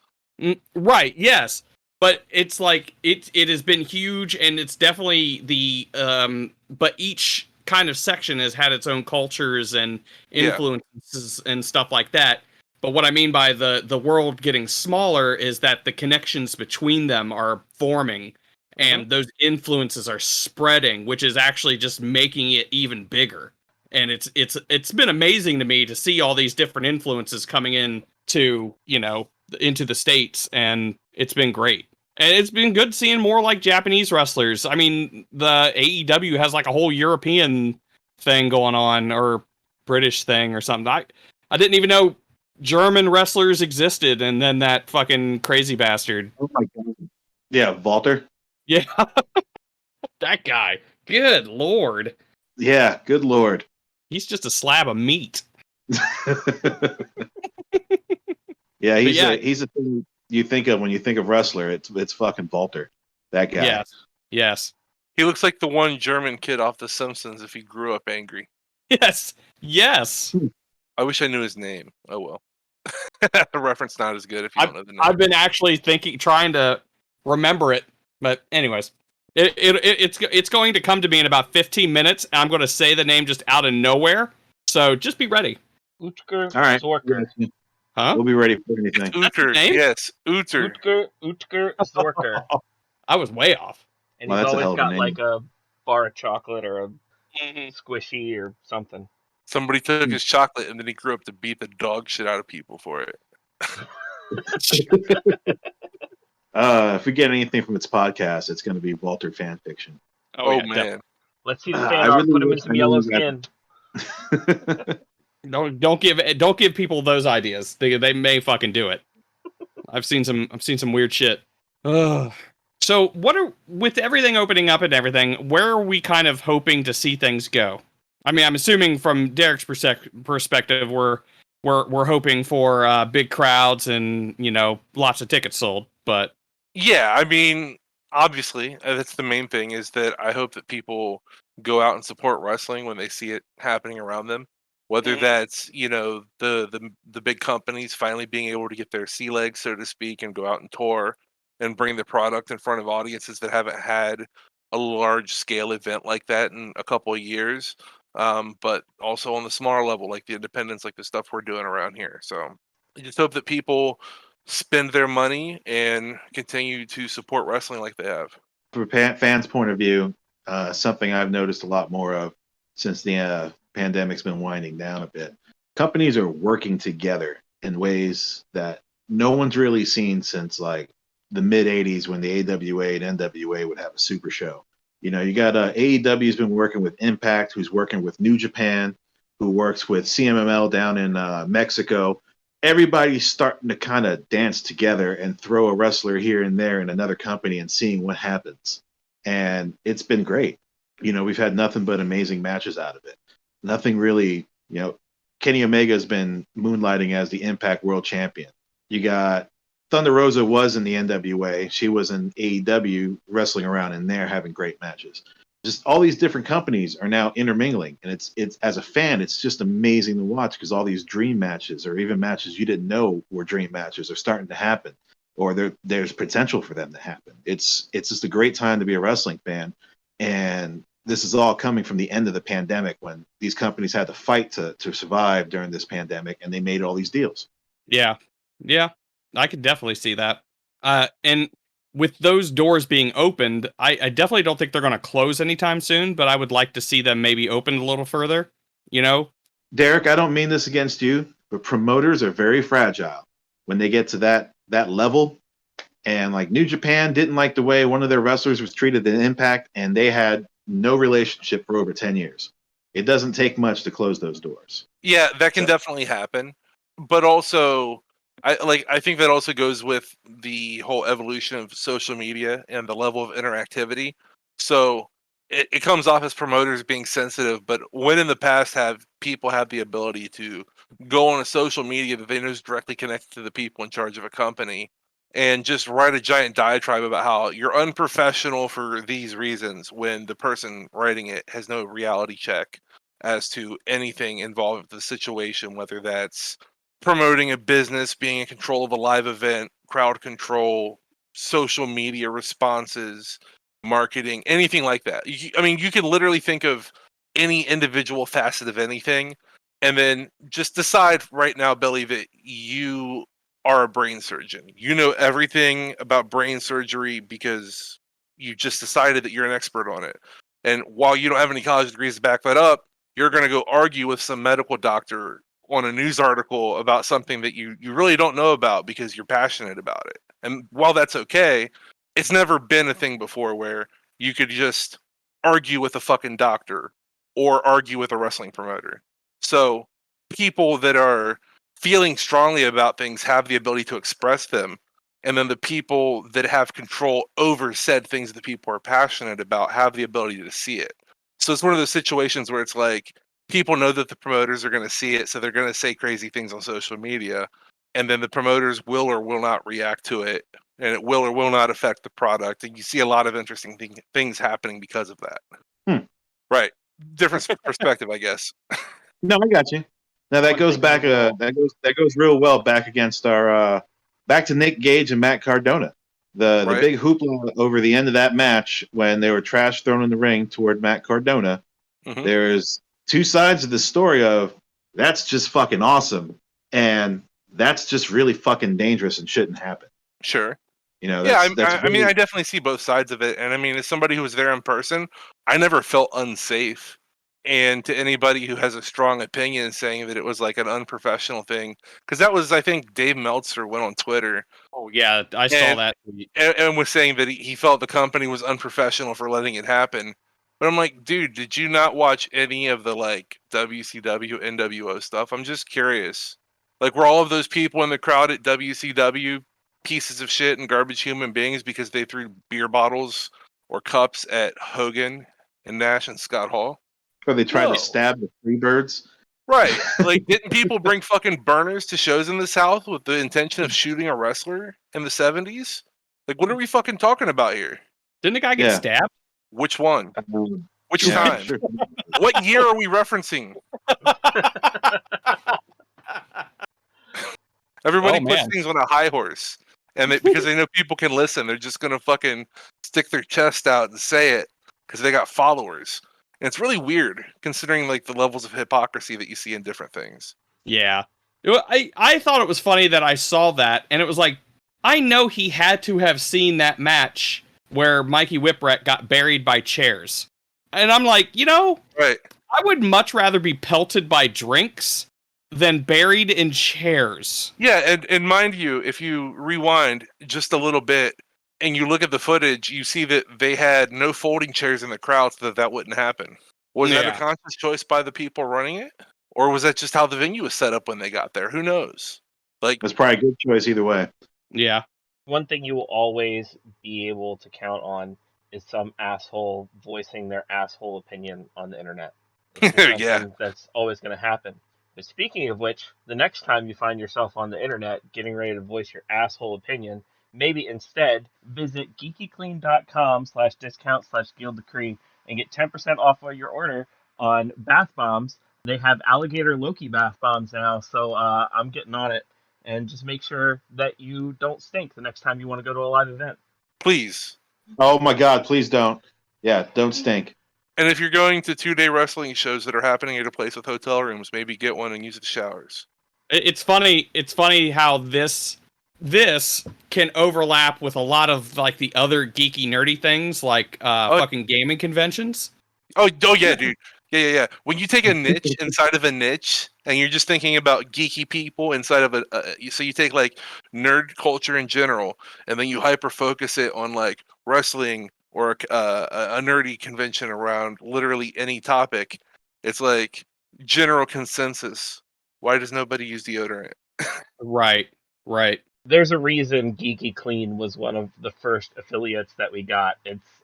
Right, yes. But it's like it has been huge, and it's definitely but each kind of section has had its own cultures and influences and stuff like that. But what I mean by the world getting smaller is that the connections between them are forming, and those influences are spreading, which is actually just making it even bigger. And it's been amazing to me to see all these different influences coming in to, into the States, and it's been great. And it's been good seeing more like Japanese wrestlers. I mean, the AEW has like a whole European thing going on, or British thing or something. I didn't even know German wrestlers existed, and then that fucking crazy bastard. Oh my god. Yeah, Walter. Yeah. That guy. Good lord. Yeah, good lord. He's just a slab of meat. Yeah, But yeah, he's a thing you think of when you think of wrestler. It's fucking Walter, that guy. yes, yes, He looks like the one German kid off The Simpsons if he grew up angry. yes, yes. I wish I knew his name. Oh well. The reference not as good if you don't know the name. I've been actually trying to remember it, but anyways, it's going to come to me in about 15 minutes, and I'm going to say the name just out of nowhere. So just be ready. Utger All right, Zorker. Huh? we'll be ready for It's anything. That's his Uther. name? Yes, Uther. Utger Zorker. I was way off. And Well, he's that's a always hell of a got name. like a bar of chocolate or a Mm-hmm. squishy or something. Somebody took his chocolate and then he grew up to beat the dog shit out of people for it. If we get anything from its podcast, it's going to be Walter fan fiction. Oh, yeah, man. definitely. Let's see the I fan art. really Put him in wish some I knew yellow you got- skin. Don't give people those ideas. They may fucking do it. I've seen some weird shit. Ugh. So with everything opening up and everything, where are we kind of hoping to see things go? I mean, I'm assuming from Derek's perspective, we're hoping for big crowds and lots of tickets sold. But Yeah, I mean, obviously, that's the main thing is that I hope that people go out and support wrestling when they see it happening around them. Whether that's, the big companies finally being able to get their sea legs, so to speak, and go out and tour and bring the product in front of audiences that haven't had a large scale event like that in a couple of years. But also on the smaller level, like the independents, like the stuff we're doing around here. So I just hope that people spend their money and continue to support wrestling like they have. From a fan's point of view, something I've noticed a lot more of since the pandemic's been winding down a bit. Companies are working together in ways that no one's really seen since like the mid 80s when the AWA and NWA would have a super show. You got AEW's been working with Impact, who's working with New Japan, who works with CMML down in Mexico. Everybody's starting to kind of dance together and throw a wrestler here and there in another company and seeing what happens. And it's been great. We've had nothing but amazing matches out of it. Nothing really, Kenny Omega has been moonlighting as the Impact World Champion. You got Thunder Rosa was in the NWA. She was in AEW wrestling around in there having great matches. Just all these different companies are now intermingling, and it's as a fan, it's just amazing to watch because all these dream matches or even matches you didn't know were dream matches are starting to happen, or there's potential for them to happen. It's just a great time to be a wrestling fan, and this is all coming from the end of the pandemic when these companies had to fight to survive during this pandemic, and they made all these deals. yeah, I could definitely see that. And with those doors being opened, I definitely don't think they're going to close anytime soon, but I would like to see them maybe open a little further, Derek, I don't mean this against you, but promoters are very fragile when they get to that level. And like New Japan didn't like the way one of their wrestlers was treated in Impact, and they had no relationship for over 10 years. It doesn't take much to close those doors. Yeah, that can definitely happen. But also, I think that also goes with the whole evolution of social media and the level of interactivity. So it comes off as promoters being sensitive, but when in the past have people had the ability to go on a social media that they know is directly connected to the people in charge of a company and just write a giant diatribe about how you're unprofessional for these reasons when the person writing it has no reality check as to anything involved with the situation, whether that's promoting a business, being in control of a live event, crowd control, social media responses, marketing, anything like that. You can literally think of any individual facet of anything and then just decide right now, Billy, that you are a brain surgeon. You know everything about brain surgery because you just decided that you're an expert on it. And while you don't have any college degrees to back that up, you're going to go argue with some medical doctor on a news article about something that you really don't know about because you're passionate about it. And while that's okay, it's never been a thing before where you could just argue with a fucking doctor or argue with a wrestling promoter. So people that are feeling strongly about things have the ability to express them. And then the people that have control over said things that people are passionate about have the ability to see it. So it's one of those situations where it's like, people know that the promoters are going to see it, so they're going to say crazy things on social media, and then the promoters will or will not react to it, and it will or will not affect the product. And you see a lot of interesting things happening because of that. Right. Different perspective, I guess. No, I got you. Now that goes back. That goes real well back against our back to Nick Gage and Matt Cardona. The big hoopla over the end of that match when they were trash thrown in the ring toward Matt Cardona. Mhm. There's two sides of the story of that's just fucking awesome and that's just really fucking dangerous and shouldn't happen. Sure. You know, Yeah, that's I mean, I definitely see both sides of it, and I mean, as somebody who was there in person, I never felt unsafe. And to anybody who has a strong opinion saying that it was like an unprofessional thing, because that was, I think, Dave Meltzer went on Twitter. Oh yeah, I saw that tweet. And was saying that he felt the company was unprofessional for letting it happen. But I'm like, dude, did you not watch any of the like WCW, NWO stuff? I'm just curious. Like, were all of those people in the crowd at WCW pieces of shit and garbage human beings because they threw beer bottles or cups at Hogan and Nash and Scott Hall? Or they tried No. to stab the Freebirds. Right. Like, didn't people bring fucking burners to shows in the South with the intention of shooting a wrestler in the 70s? Like, what are we fucking talking about here? Didn't the guy get stabbed? Which one? Which Yeah, time? sure. What year are we referencing? Everybody puts man. things on a high horse. And because they know people can listen, they're just going to fucking stick their chest out and say it because they got followers. And it's really weird considering like the levels of hypocrisy that you see in different things. Yeah. I thought it was funny that I saw that, and it was like, I know he had to have seen that match where Mikey Whipwreck got buried by chairs. And I'm like, Right. I would much rather be pelted by drinks than buried in chairs. Yeah, and mind you, if you rewind just a little bit and you look at the footage, you see that they had no folding chairs in the crowd so that wouldn't happen. Was that a Yeah. conscious choice by the people running it? Or was that just how the venue was set up when they got there? Who knows? Like, That's probably a good choice either way. Yeah. One thing you will always be able to count on is some asshole voicing their asshole opinion on the internet. It's just Yeah. something that's always going to happen. But speaking of which, the next time you find yourself on the internet getting ready to voice your asshole opinion, maybe instead visit geekyclean.com/discount/Guild Decree and get 10% off of your order on bath bombs. They have alligator Loki bath bombs now, so I'm getting on it. And just make sure that you don't stink the next time you want to go to a live event. please. Oh my God, please don't. Yeah, don't stink. And if you're going to 2-day wrestling shows that are happening at a place with hotel rooms, maybe get one and use the showers. It's funny how this can overlap with a lot of like the other geeky nerdy things like fucking gaming conventions. Oh yeah, dude. Yeah. When you take a niche inside of a niche, and you're just thinking about geeky people inside of so you take like nerd culture in general, and then you hyper focus it on like wrestling or a nerdy convention around literally any topic. It's like general consensus. Why does nobody use deodorant? Right. There's a reason Geeky Clean was one of the first affiliates that we got.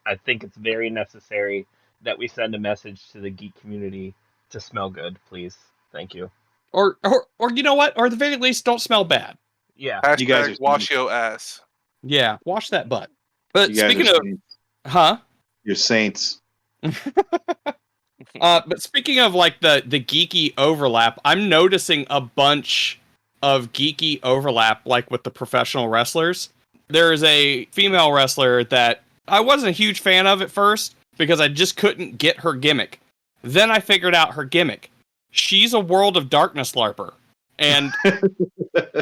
I think it's very necessary that we send a message to the geek community to smell good, please. Thank you. Or you know what? Or at the very least, don't smell bad. Yeah. You guys Hashtag are wash your ass. Yeah, wash that butt. But You guys speaking are of, saints. You're saints. but speaking of like the geeky overlap, I'm noticing a bunch of geeky overlap, like with the professional wrestlers. There is a female wrestler that I wasn't a huge fan of at first because I just couldn't get her gimmick. Then I figured out her gimmick. She's a World of Darkness LARPer, and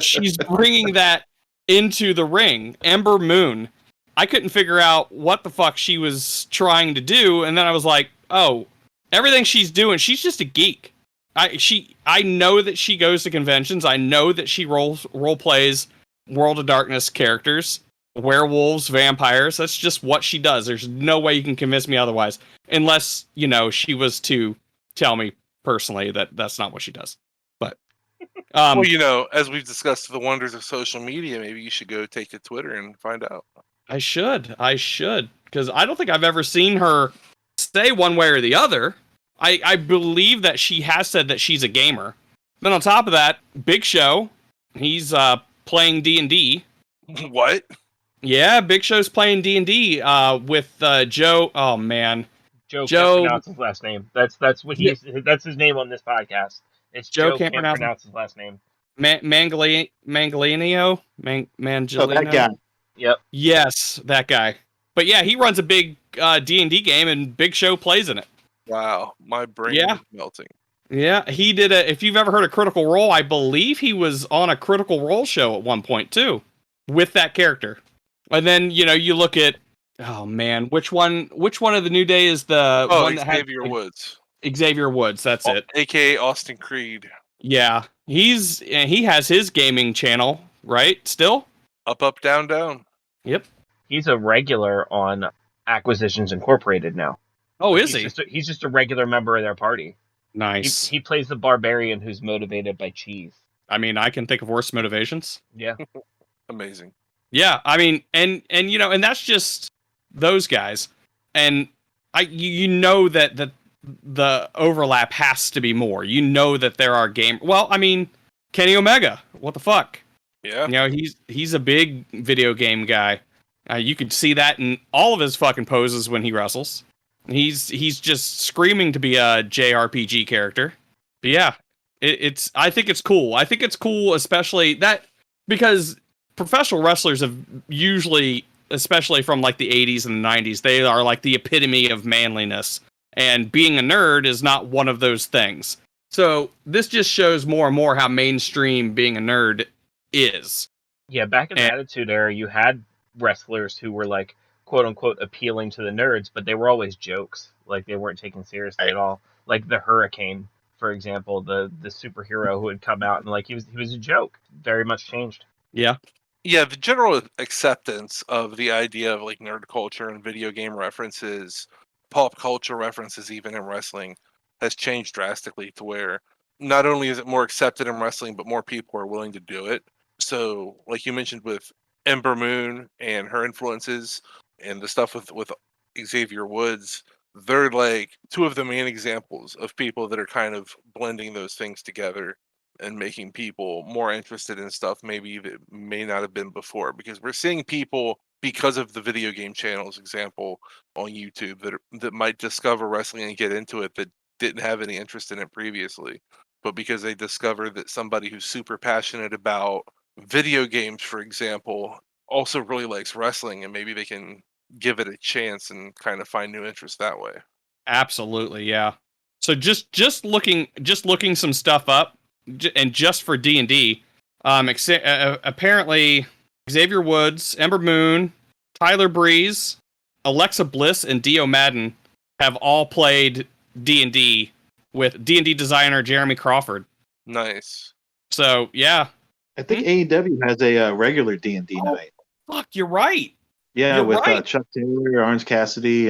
she's bringing that into the ring. Ember Moon. I couldn't figure out what the fuck she was trying to do, and then I was like, oh, everything she's doing, she's just a geek. I know that she goes to conventions. I know that she role plays World of Darkness characters, werewolves, vampires. That's just what she does. There's no way you can convince me otherwise, unless she was to tell me personally that that's not what she does. But Well, as we've discussed the wonders of social media, maybe you should go take to Twitter and find out. I should, because I don't think I've ever seen her say one way or the other. I believe that she has said that she's a gamer. Then on top of that, Big Show, he's playing D&D. What? Yeah, Big Show's playing D&D with Joe. Oh man, Joe Joe can't pronounce his last name. That's what that's his name on this podcast. It's Joe Joe can't pronounce his last name. Mangalino, Oh, Mangelino. that guy. Yep. Yes, that guy. But yeah, he runs a big D&D game, and Big Show plays in it. Wow, my brain Yeah. is melting. Yeah, he did if you've ever heard of Critical Role, I believe he was on a Critical Role show at one point too, with that character. And then, you look at, oh man, which one of the New Day is the one that Xavier Woods. Xavier Woods, that's it. AKA Austin Creed. Yeah, he has his gaming channel, right? Still? Up, down, down. Yep. He's a regular on Acquisitions Incorporated now. Oh, is he? He's just a regular member of their party. Nice. He plays the barbarian who's motivated by cheese. I mean, I can think of worse motivations. Yeah. Amazing. Yeah, I mean, and and that's just those guys. And you know that the overlap has to be more. You know that there are well, I mean, Kenny Omega, what the fuck? Yeah. He's a big video game guy. You could see that in all of his fucking poses when he wrestles. He's just screaming to be a JRPG character. But yeah, I think it's cool. I think it's cool, especially that because professional wrestlers have usually, especially from like the 80s and the 90s, they are like the epitome of manliness. And being a nerd is not one of those things. So this just shows more and more how mainstream being a nerd is. Yeah, back in the Attitude Era, you had wrestlers who were like, quote unquote, appealing to the nerds, but they were always jokes. Like they weren't taken seriously at all. Like the Hurricane, for example, the superhero who had come out and like he was a joke. Very much changed. Yeah. Yeah, the general acceptance of the idea of like nerd culture and video game references, pop culture references even in wrestling has changed drastically to where not only is it more accepted in wrestling, but more people are willing to do it. So, like you mentioned with Ember Moon and her influences and the stuff with Xavier Woods, they're like two of the main examples of people that are kind of blending those things together and making people more interested in stuff maybe that may not have been before. Because we're seeing people, because of the video game channels, example, on YouTube that might discover wrestling and get into it that didn't have any interest in it previously. But because they discover that somebody who's super passionate about video games, for example, also really likes wrestling, and maybe they can give it a chance and kind of find new interest that way. Absolutely, yeah. So just looking some stuff up, and just for D&D, apparently Xavier Woods, Ember Moon, Tyler Breeze, Alexa Bliss, and Dio Madden have all played D&D with D&D designer Jeremy Crawford. Nice. So yeah, I think AEW has a regular D&D night. Fuck, you're right. Yeah, You're with right. Chuck Taylor, Orange Cassidy,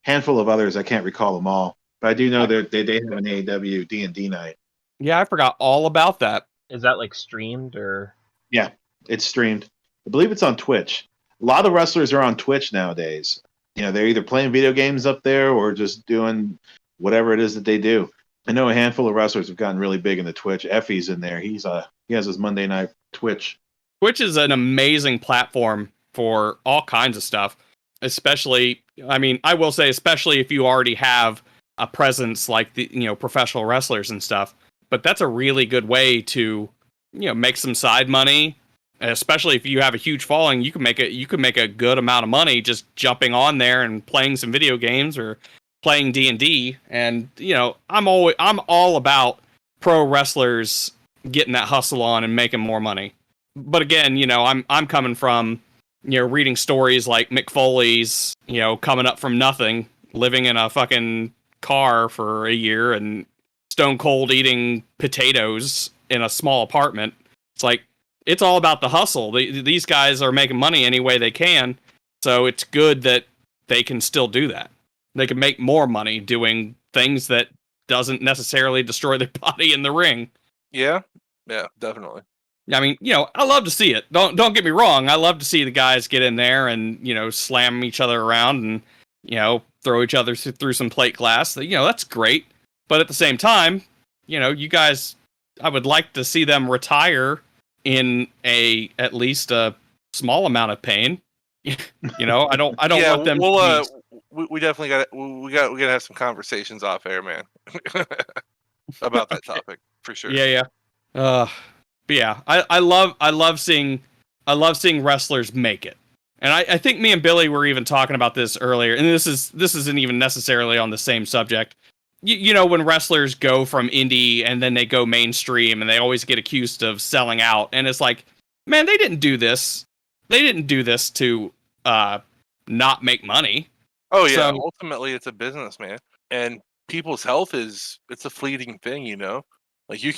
handful of others. I can't recall them all, but I do know that they have an AEW D&D night. Yeah, I forgot all about that. Is that like streamed or? Yeah, it's streamed. I believe it's on Twitch. A lot of wrestlers are on Twitch nowadays. They're either playing video games up there or just doing whatever it is that they do. I know a handful of wrestlers have gotten really big in the Twitch. Effie's in there. He has his Monday night Twitch. Twitch is an amazing platform for all kinds of stuff, especially, I mean, I will say, especially if you already have a presence like the, professional wrestlers and stuff. But that's a really good way to, make some side money, especially if you have a huge following. You can make a good amount of money just jumping on there and playing some video games or playing D&D. And, I'm all about pro wrestlers getting that hustle on and making more money. But again, I'm coming from, reading stories like Mick Foley's, coming up from nothing, living in a fucking car for a year and stone cold eating potatoes in a small apartment. It's like, it's all about the hustle. These guys are making money any way they can. So it's good that they can still do that. They can make more money doing things that doesn't necessarily destroy their body in the ring. Yeah, definitely. I mean, I love to see it. Don't get me wrong. I love to see the guys get in there and, slam each other around and throw each other through some plate glass. That's great. But at the same time, you guys, I would like to see them retire in at least a small amount of pain. I don't Yeah, want them we'll to we definitely we gotta have some conversations off air, man, about that topic for sure. Yeah. But yeah, I love seeing wrestlers make it. And I think me and Billy were even talking about this earlier, and this isn't even necessarily on the same subject. When wrestlers go from indie and then they go mainstream, and they always get accused of selling out, and it's like, man, they didn't do this. They didn't do this to not make money. Oh yeah, So, ultimately it's a business, man, and people's health it's a fleeting thing, Like you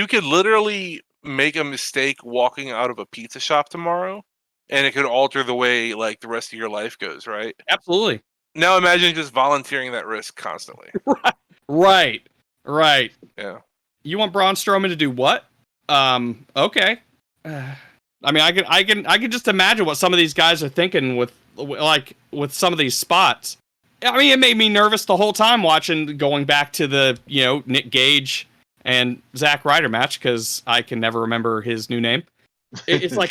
could literally make a mistake walking out of a pizza shop tomorrow, and it could alter the way like the rest of your life goes, right? absolutely. Now imagine just volunteering that risk constantly. Right. Yeah. You want Braun Strowman to do what? Okay. I mean, I can just imagine what some of these guys are thinking with some of these spots. I mean, it made me nervous the whole time going back to the Nick Gage and Zack Ryder match, because I can never remember his new name. It's like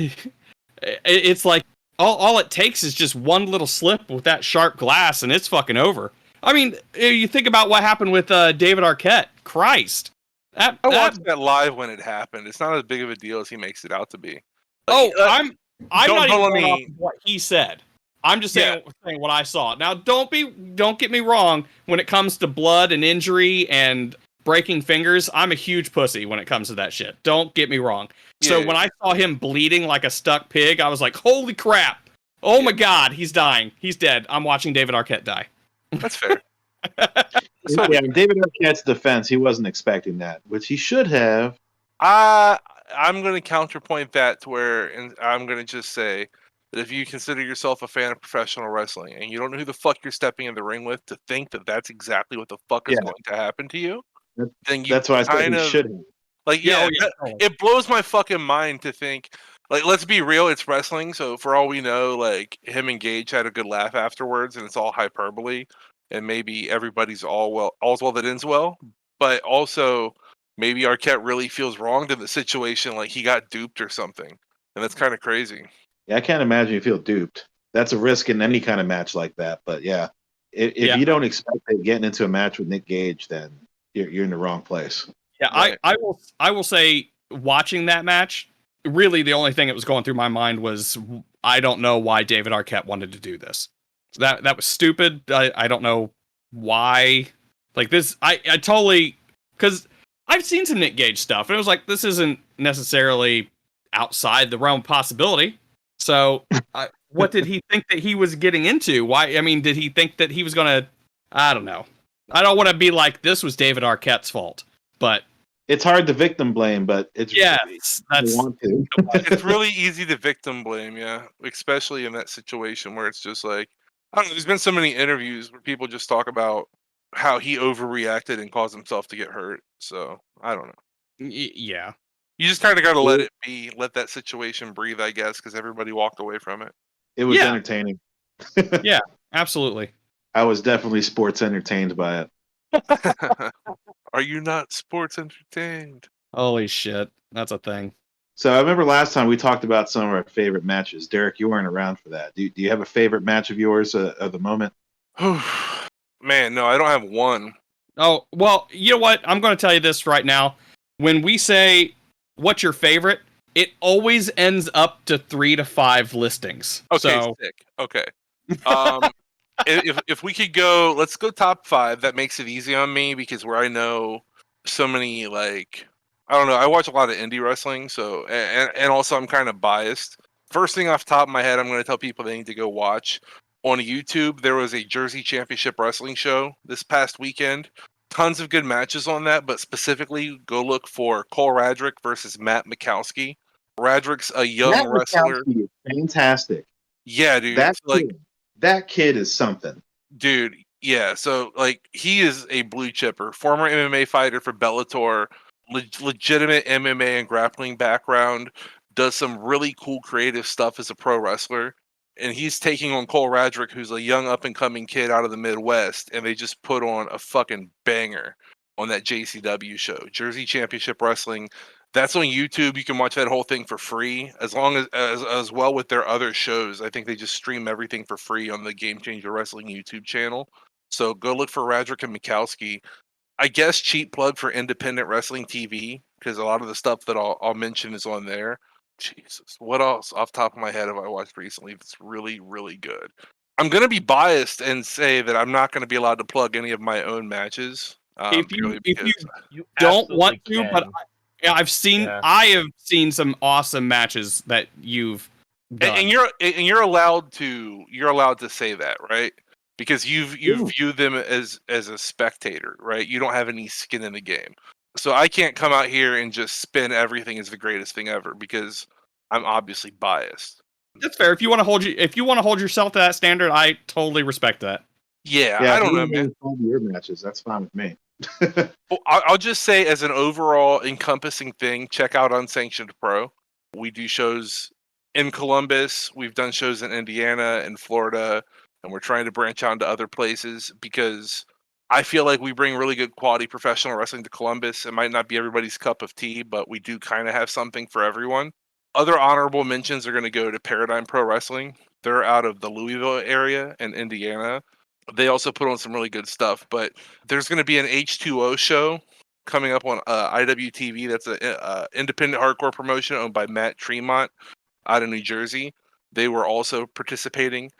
it's like all it takes is just one little slip with that sharp glass, and it's fucking over. I mean, you think about what happened with David Arquette. Christ. I watched that live when it happened. It's not as big of a deal as he makes it out to be. I'm not even going me off of what he said. I'm just saying what I saw. Now, don't get me wrong. When it comes to blood and injury and breaking fingers, I'm a huge pussy when it comes to that shit. Don't get me wrong. So when I saw him bleeding like a stuck pig, I was like, holy crap. Oh my God, he's dying. He's dead. I'm watching David Arquette die. That's fair. Yeah, in David Arquette's defense, he wasn't expecting that, which he should have. I'm going to counterpoint that to where, and I'm going to just say that if you consider yourself a fan of professional wrestling and you don't know who the fuck you're stepping in the ring with, to think that that's exactly what the fuck is going to happen to you, then you that's why I said he should have. Like, it blows my fucking mind to think. Like, let's be real, it's wrestling, so for all we know, like, him and Gage had a good laugh afterwards, and it's all hyperbole, and maybe everybody's all's well that ends well, but also maybe Arquette really feels wronged in the situation, like he got duped or something, and that's kind of crazy. Yeah, I can't imagine you feel duped. That's a risk in any kind of match like that, but yeah. If you don't expect it getting into a match with Nick Gage, then you're in the wrong place. Yeah, right. I will say, watching that match, really the only thing that was going through my mind was, I don't know why David Arquette wanted to do this. So that was stupid. I don't know why. Like this, I totally, because I've seen some Nick Gage stuff, and it was like, this isn't necessarily outside the realm of possibility. So what did he think that he was getting into? Why? I mean, did he think that he was gonna? I don't know. I don't want to be like, this was David Arquette's fault, but it's hard to victim blame, but it's that's want to. It's really easy to victim blame, yeah, especially in that situation where it's just like, I don't know. There's been so many interviews where people just talk about how he overreacted and caused himself to get hurt. So I don't know. Yeah, you just kind of got to let it be, let that situation breathe, I guess, because everybody walked away from it. It was entertaining. Yeah, absolutely. I was definitely sports entertained by it. Are you not sports entertained? Holy shit, that's a thing. So I remember last time we talked about some of our favorite matches. Derek, you weren't around for that. Do you have a favorite match of yours of the moment? Man, no, I don't have one. Oh, well, you know what? I'm going to tell you this right now. When we say, what's your favorite, it always ends up to 3 to 5 listings. Okay, sick. Okay. If we could go, let's go top 5. That makes it easy on me because where I know so many, like, I don't know, I watch a lot of indie wrestling, so, and also I'm kind of biased. First thing off the top of my head, I'm going to tell people they need to go watch. On YouTube, there was a Jersey Championship Wrestling show this past weekend. Tons of good matches on that, but specifically go look for Cole Radrick versus Matt Mikowski. Radrick's a young wrestler. Mikowski is fantastic. Yeah, dude. That kid is something. Dude, yeah. So, like, he is a blue chipper. Former MMA fighter for Bellator. Legitimate MMA and grappling background. Does some really cool creative stuff as a pro wrestler. and he's taking on Cole Radrick, who's a young up and coming kid out of the Midwest, and they just put on a fucking banger on that JCW show, Jersey Championship Wrestling. That's on YouTube. You can watch that whole thing for free, as long as well with their other shows. I think they just stream everything for free on the Game Changer Wrestling YouTube channel. So go look for Radrick and Mikowski. I guess cheap plug for independent wrestling TV, because a lot of the stuff that I'll mention is on there. Jesus, what else off the top of my head have I watched recently that's really, really good? I'm going to be biased and say that I'm not going to be allowed to plug any of my own matches. If Purely you because You don't want absolutely to, but can. I have Yeah. seen some awesome matches that you've done. and you're allowed to say that, right? Because you view them as a spectator, right? You don't have any skin in the game. So I can't come out here and just spin everything as the greatest thing ever, because I'm obviously biased. That's fair. If you want to hold yourself to that standard, I totally respect that. Yeah, Yeah, I don't know, man. Your matches, that's fine with me. Well, I'll just say, as an overall encompassing thing, check out Unsanctioned Pro. We do shows in Columbus. We've done shows in Indiana and Florida, and we're trying to branch out into other places, because I feel like we bring really good quality professional wrestling to Columbus. It might not be everybody's cup of tea, but we do kind of have something for everyone. Other honorable mentions are going to go to Paradigm Pro Wrestling. They're out of the Louisville area in Indiana. They also put on some really good stuff, but there's going to be an H2O show coming up on IWTV. That's an independent hardcore promotion owned by Matt Tremont out of New Jersey. They were also participating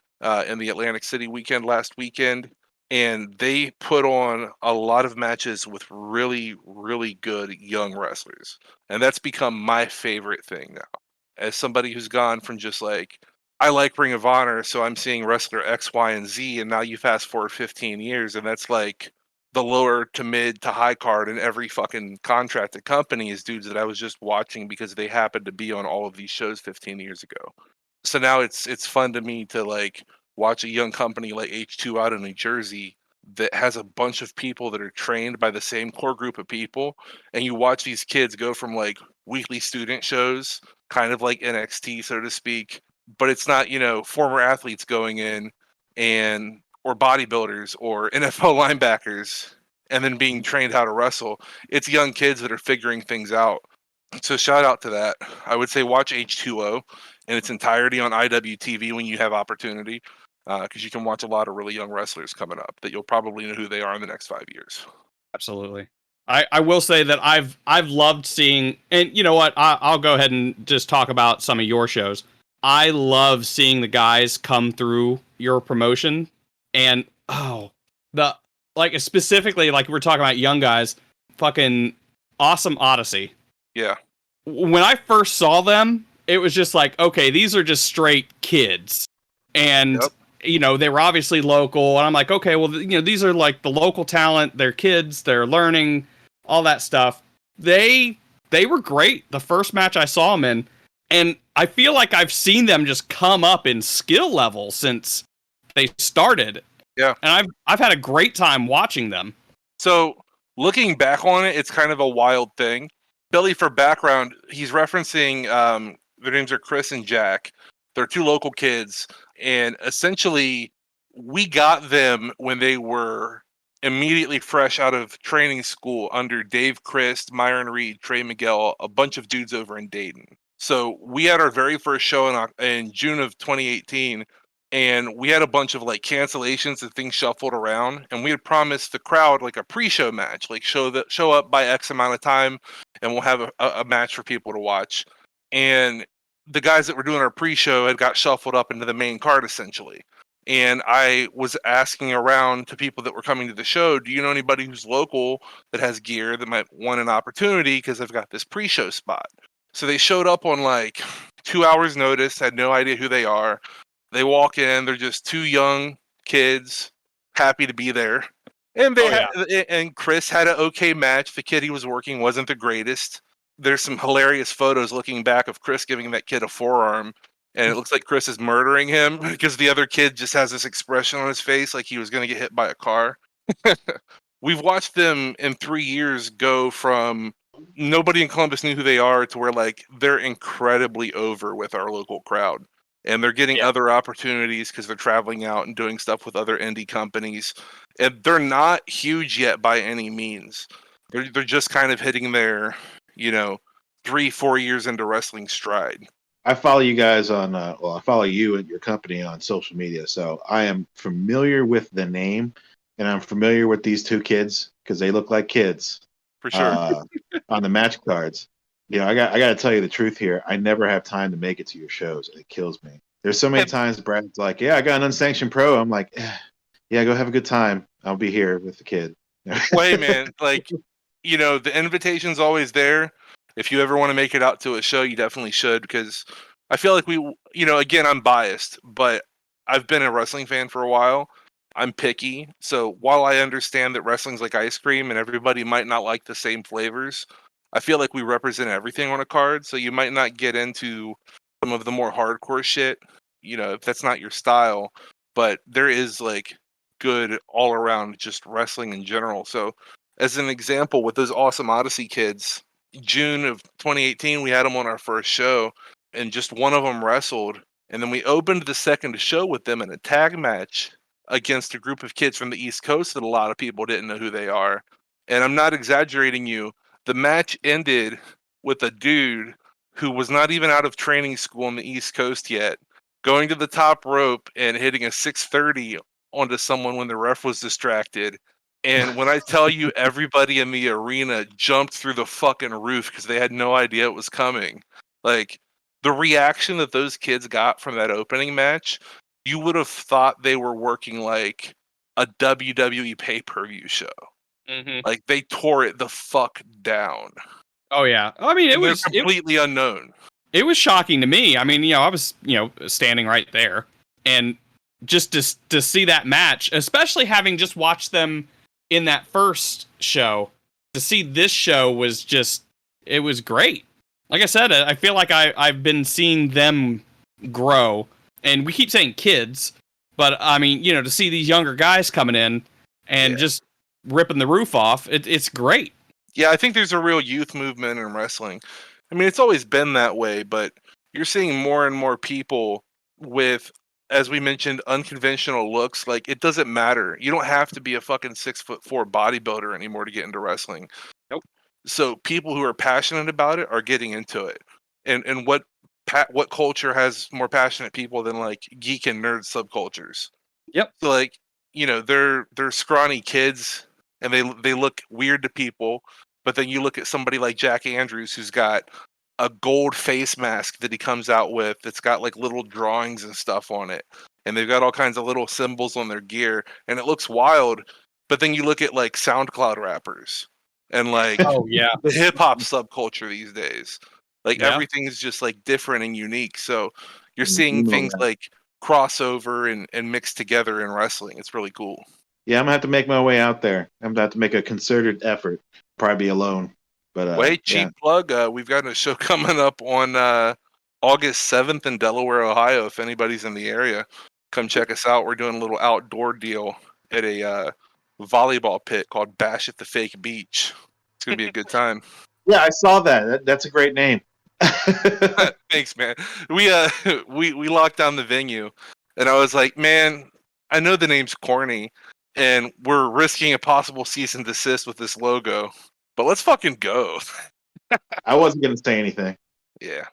in the Atlantic City weekend last weekend, and they put on a lot of matches with really, really good young wrestlers. And that's become my favorite thing now. As somebody who's gone from just like, I like Ring of Honor, so I'm seeing wrestler X, Y, and Z, and now you fast forward 15 years, and that's like the lower to mid to high card in every fucking contracted company is dudes that I was just watching because they happened to be on all of these shows 15 years ago. So now it's fun to me to like watch a young company like H2 out of New Jersey that has a bunch of people that are trained by the same core group of people, and you watch these kids go from like weekly student shows, kind of like NXT, so to speak, but it's not, former athletes going in and or bodybuilders or NFL linebackers and then being trained how to wrestle. It's young kids that are figuring things out. So shout out to that. I would say watch H2O in its entirety on IWTV when you have opportunity, because you can watch a lot of really young wrestlers coming up that you'll probably know who they are in the next 5 years. Absolutely. I will say that I've loved seeing, and you know what, I'll go ahead and just talk about some of your shows. I love seeing the guys come through your promotion, and specifically, like we're talking about young guys, fucking Awesome Odyssey. Yeah. When I first saw them, it was just like, okay, these are just straight kids. And, they were obviously local. And I'm like, okay, well, these are like the local talent. They're kids. They're learning, all that stuff. They were great the first match I saw them in. And I feel like I've seen them just come up in skill level since they started. Yeah. And I've had a great time watching them. So looking back on it, it's kind of a wild thing. Billy, for background, he's referencing their names are Chris and Jack. They're two local kids, and essentially we got them when they were immediately fresh out of training school under Dave Christ, Myron Reed, Trey Miguel, a bunch of dudes over in Dayton. So we had our very first show in June of 2018, and we had a bunch of like cancellations and things shuffled around, and we had promised the crowd like a pre-show match, like show up by X amount of time, and we'll have a match for people to watch. And the guys that were doing our pre-show had got shuffled up into the main card essentially. And I was asking around to people that were coming to the show, do you know anybody who's local that has gear that might want an opportunity, because I've got this pre-show spot. So they showed up on like 2 hours notice, had no idea who they are. They walk in, they're just two young kids, happy to be there. And and Chris had an okay match. The kid he was working wasn't the greatest. There's some hilarious photos looking back of Chris giving that kid a forearm, and it looks like Chris is murdering him because the other kid just has this expression on his face like he was going to get hit by a car. We've watched them in 3 years go from nobody in Columbus knew who they are to where like they're incredibly over with our local crowd. and they're getting other opportunities because they're traveling out and doing stuff with other indie companies. And they're not huge yet by any means. They're just kind of hitting their, 3-4 years into wrestling stride. I follow you guys on, I follow you and your company on social media, so I am familiar with the name, and I'm familiar with these two kids because they look like kids. For sure. On the match cards. I got to tell you the truth here. I never have time to make it to your shows, and it kills me. There's so many times Brad's like, "Yeah, I got an unsanctioned pro." I'm like, "Yeah, go have a good time. I'll be here with the kid." Wait, man, the invitation's always there. If you ever want to make it out to a show, you definitely should, because I feel like again, I'm biased, but I've been a wrestling fan for a while. I'm picky. So while I understand that wrestling's like ice cream and everybody might not like the same flavors, I feel like we represent everything on a card. So you might not get into some of the more hardcore shit, if that's not your style, but there is good all around just wrestling in general. So as an example, with those Awesome Odyssey kids, June of 2018, we had them on our first show, and just one of them wrestled. And then we opened the second show with them in a tag match against a group of kids from the East Coast that a lot of people didn't know who they are. And I'm not exaggerating you. The match ended with a dude who was not even out of training school on the East Coast yet, going to the top rope and hitting a 630 onto someone when the ref was distracted. And when I tell you everybody in the arena jumped through the fucking roof because they had no idea it was coming. The reaction that those kids got from that opening match, you would have thought they were working like a WWE pay-per-view show. Mm-hmm. They tore it the fuck down. Oh yeah, I mean They're completely unknown. It was shocking to me. I mean, I was standing right there, and just to see that match, especially having just watched them in that first show, to see this show was it was great. Like I said, I feel like I've been seeing them grow, and we keep saying kids, but I mean, to see these younger guys coming in and just ripping the roof off, it's great. Yeah, I think there's a real youth movement in wrestling. I mean, it's always been that way, but you're seeing more and more people with, as we mentioned, unconventional looks. It doesn't matter. You don't have to be a fucking 6'4" bodybuilder anymore to get into wrestling. Nope. So people who are passionate about it are getting into it. And what culture has more passionate people than geek and nerd subcultures? Yep. So they're scrawny kids and they look weird to people, but then you look at somebody like Jack Andrews who's got a gold face mask that he comes out with that's got little drawings and stuff on it, and they've got all kinds of little symbols on their gear, and it looks wild. But then you look at SoundCloud rappers and oh yeah, the hip hop subculture these days. Everything is just different and unique. So you're seeing things crossover and mixed together in wrestling. It's really cool. Yeah, I'm gonna have to make my way out there. I'm gonna have to make a concerted effort. Probably be alone. But cheap plug. We've got a show coming up on August 7th in Delaware, Ohio. If anybody's in the area, come check us out. We're doing a little outdoor deal at a volleyball pit called Bash at the Fake Beach. It's gonna be a good time. Yeah, I saw that. That's a great name. Thanks, man. We locked down the venue, and I was like, man, I know the name's corny, and we're risking a possible cease and desist with this logo, but let's fucking go. I wasn't gonna say anything. Yeah,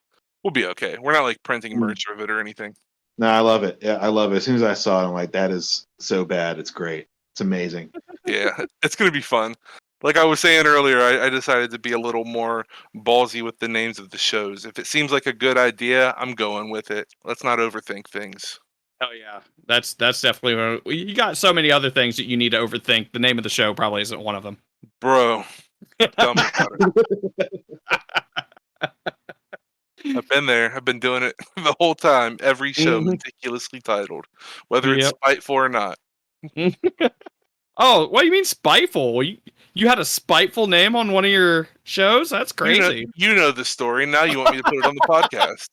we'll be okay. We're not printing merch of it or anything. No, I love it. Yeah, I love it. As soon as I saw it, I'm like, that is so bad. It's great. It's amazing. Yeah, it's gonna be fun. Like I was saying earlier, I decided to be a little more ballsy with the names of the shows. If it seems like a good idea, I'm going with it. Let's not overthink things. Hell yeah, that's definitely. You got so many other things that you need to overthink. The name of the show probably isn't one of them. Bro, tell me about it. I've been there. I've been doing it the whole time. Every show meticulously titled, whether it's spiteful or not. Oh, what do you mean spiteful? You had a spiteful name on one of your shows? That's crazy. You know the story. Now you want me to put it on the podcast.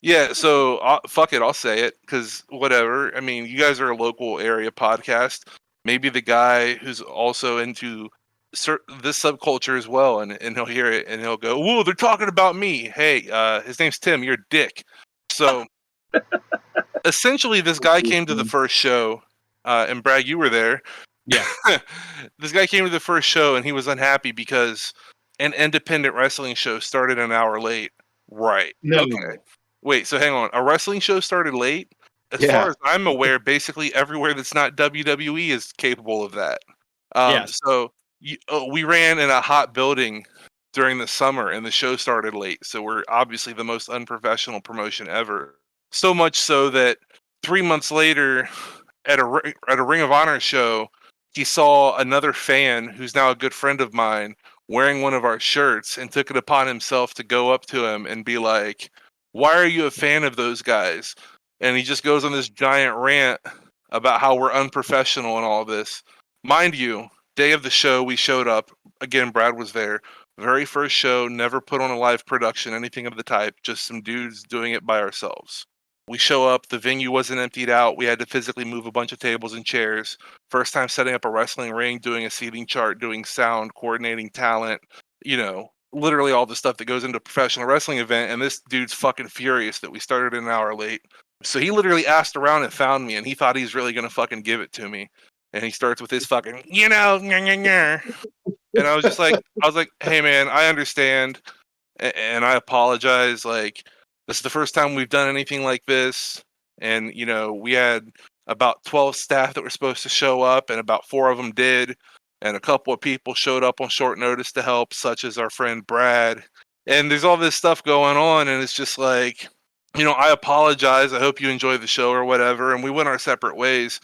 Yeah, so fuck it. I'll say it because whatever. I mean, you guys are a local area podcast. Maybe the guy who's also into this subculture as well, and he'll hear it and he'll go, "Whoa, they're talking about me." Hey, his name's Tim. You're a dick. So Essentially, this guy came to the first show, and Brad, you were there. Yeah. This guy came to the first show, and he was unhappy because an independent wrestling show started an hour late. Right. No. Okay. Wait, so hang on. A wrestling show started late? As Yeah. far as I'm aware, basically everywhere that's not WWE is capable of that. Yes. So we ran in a hot building during the summer, and the show started late. So we're obviously the most unprofessional promotion ever. So much so that 3 months later, at a Ring of Honor show, he saw another fan who's now a good friend of mine wearing one of our shirts and took it upon himself to go up to him and be like, "Why are you a fan of those guys?" And he just goes on this giant rant about how we're unprofessional and all this. Mind you, day of the show, we showed up. Again, Brad was there. Very first show, never put on a live production, anything of the type, just some dudes doing it by ourselves. We show up, the venue wasn't emptied out. We had to physically move a bunch of tables and chairs. First time setting up a wrestling ring, doing a seating chart, doing sound, coordinating talent, literally all the stuff that goes into a professional wrestling event. And this dude's fucking furious that we started an hour late. So he literally asked around and found me, and he thought he's really going to fucking give it to me. And he starts with his fucking, nyah, nyah, nyah. And I was like, hey man, I understand. And I apologize. Like, this is the first time we've done anything like this. And, we had about 12 staff that were supposed to show up, and about 4 of them did. And a couple of people showed up on short notice to help, such as our friend Brad. And there's all this stuff going on, and it's just like, I apologize. I hope you enjoy the show or whatever. And we went our separate ways.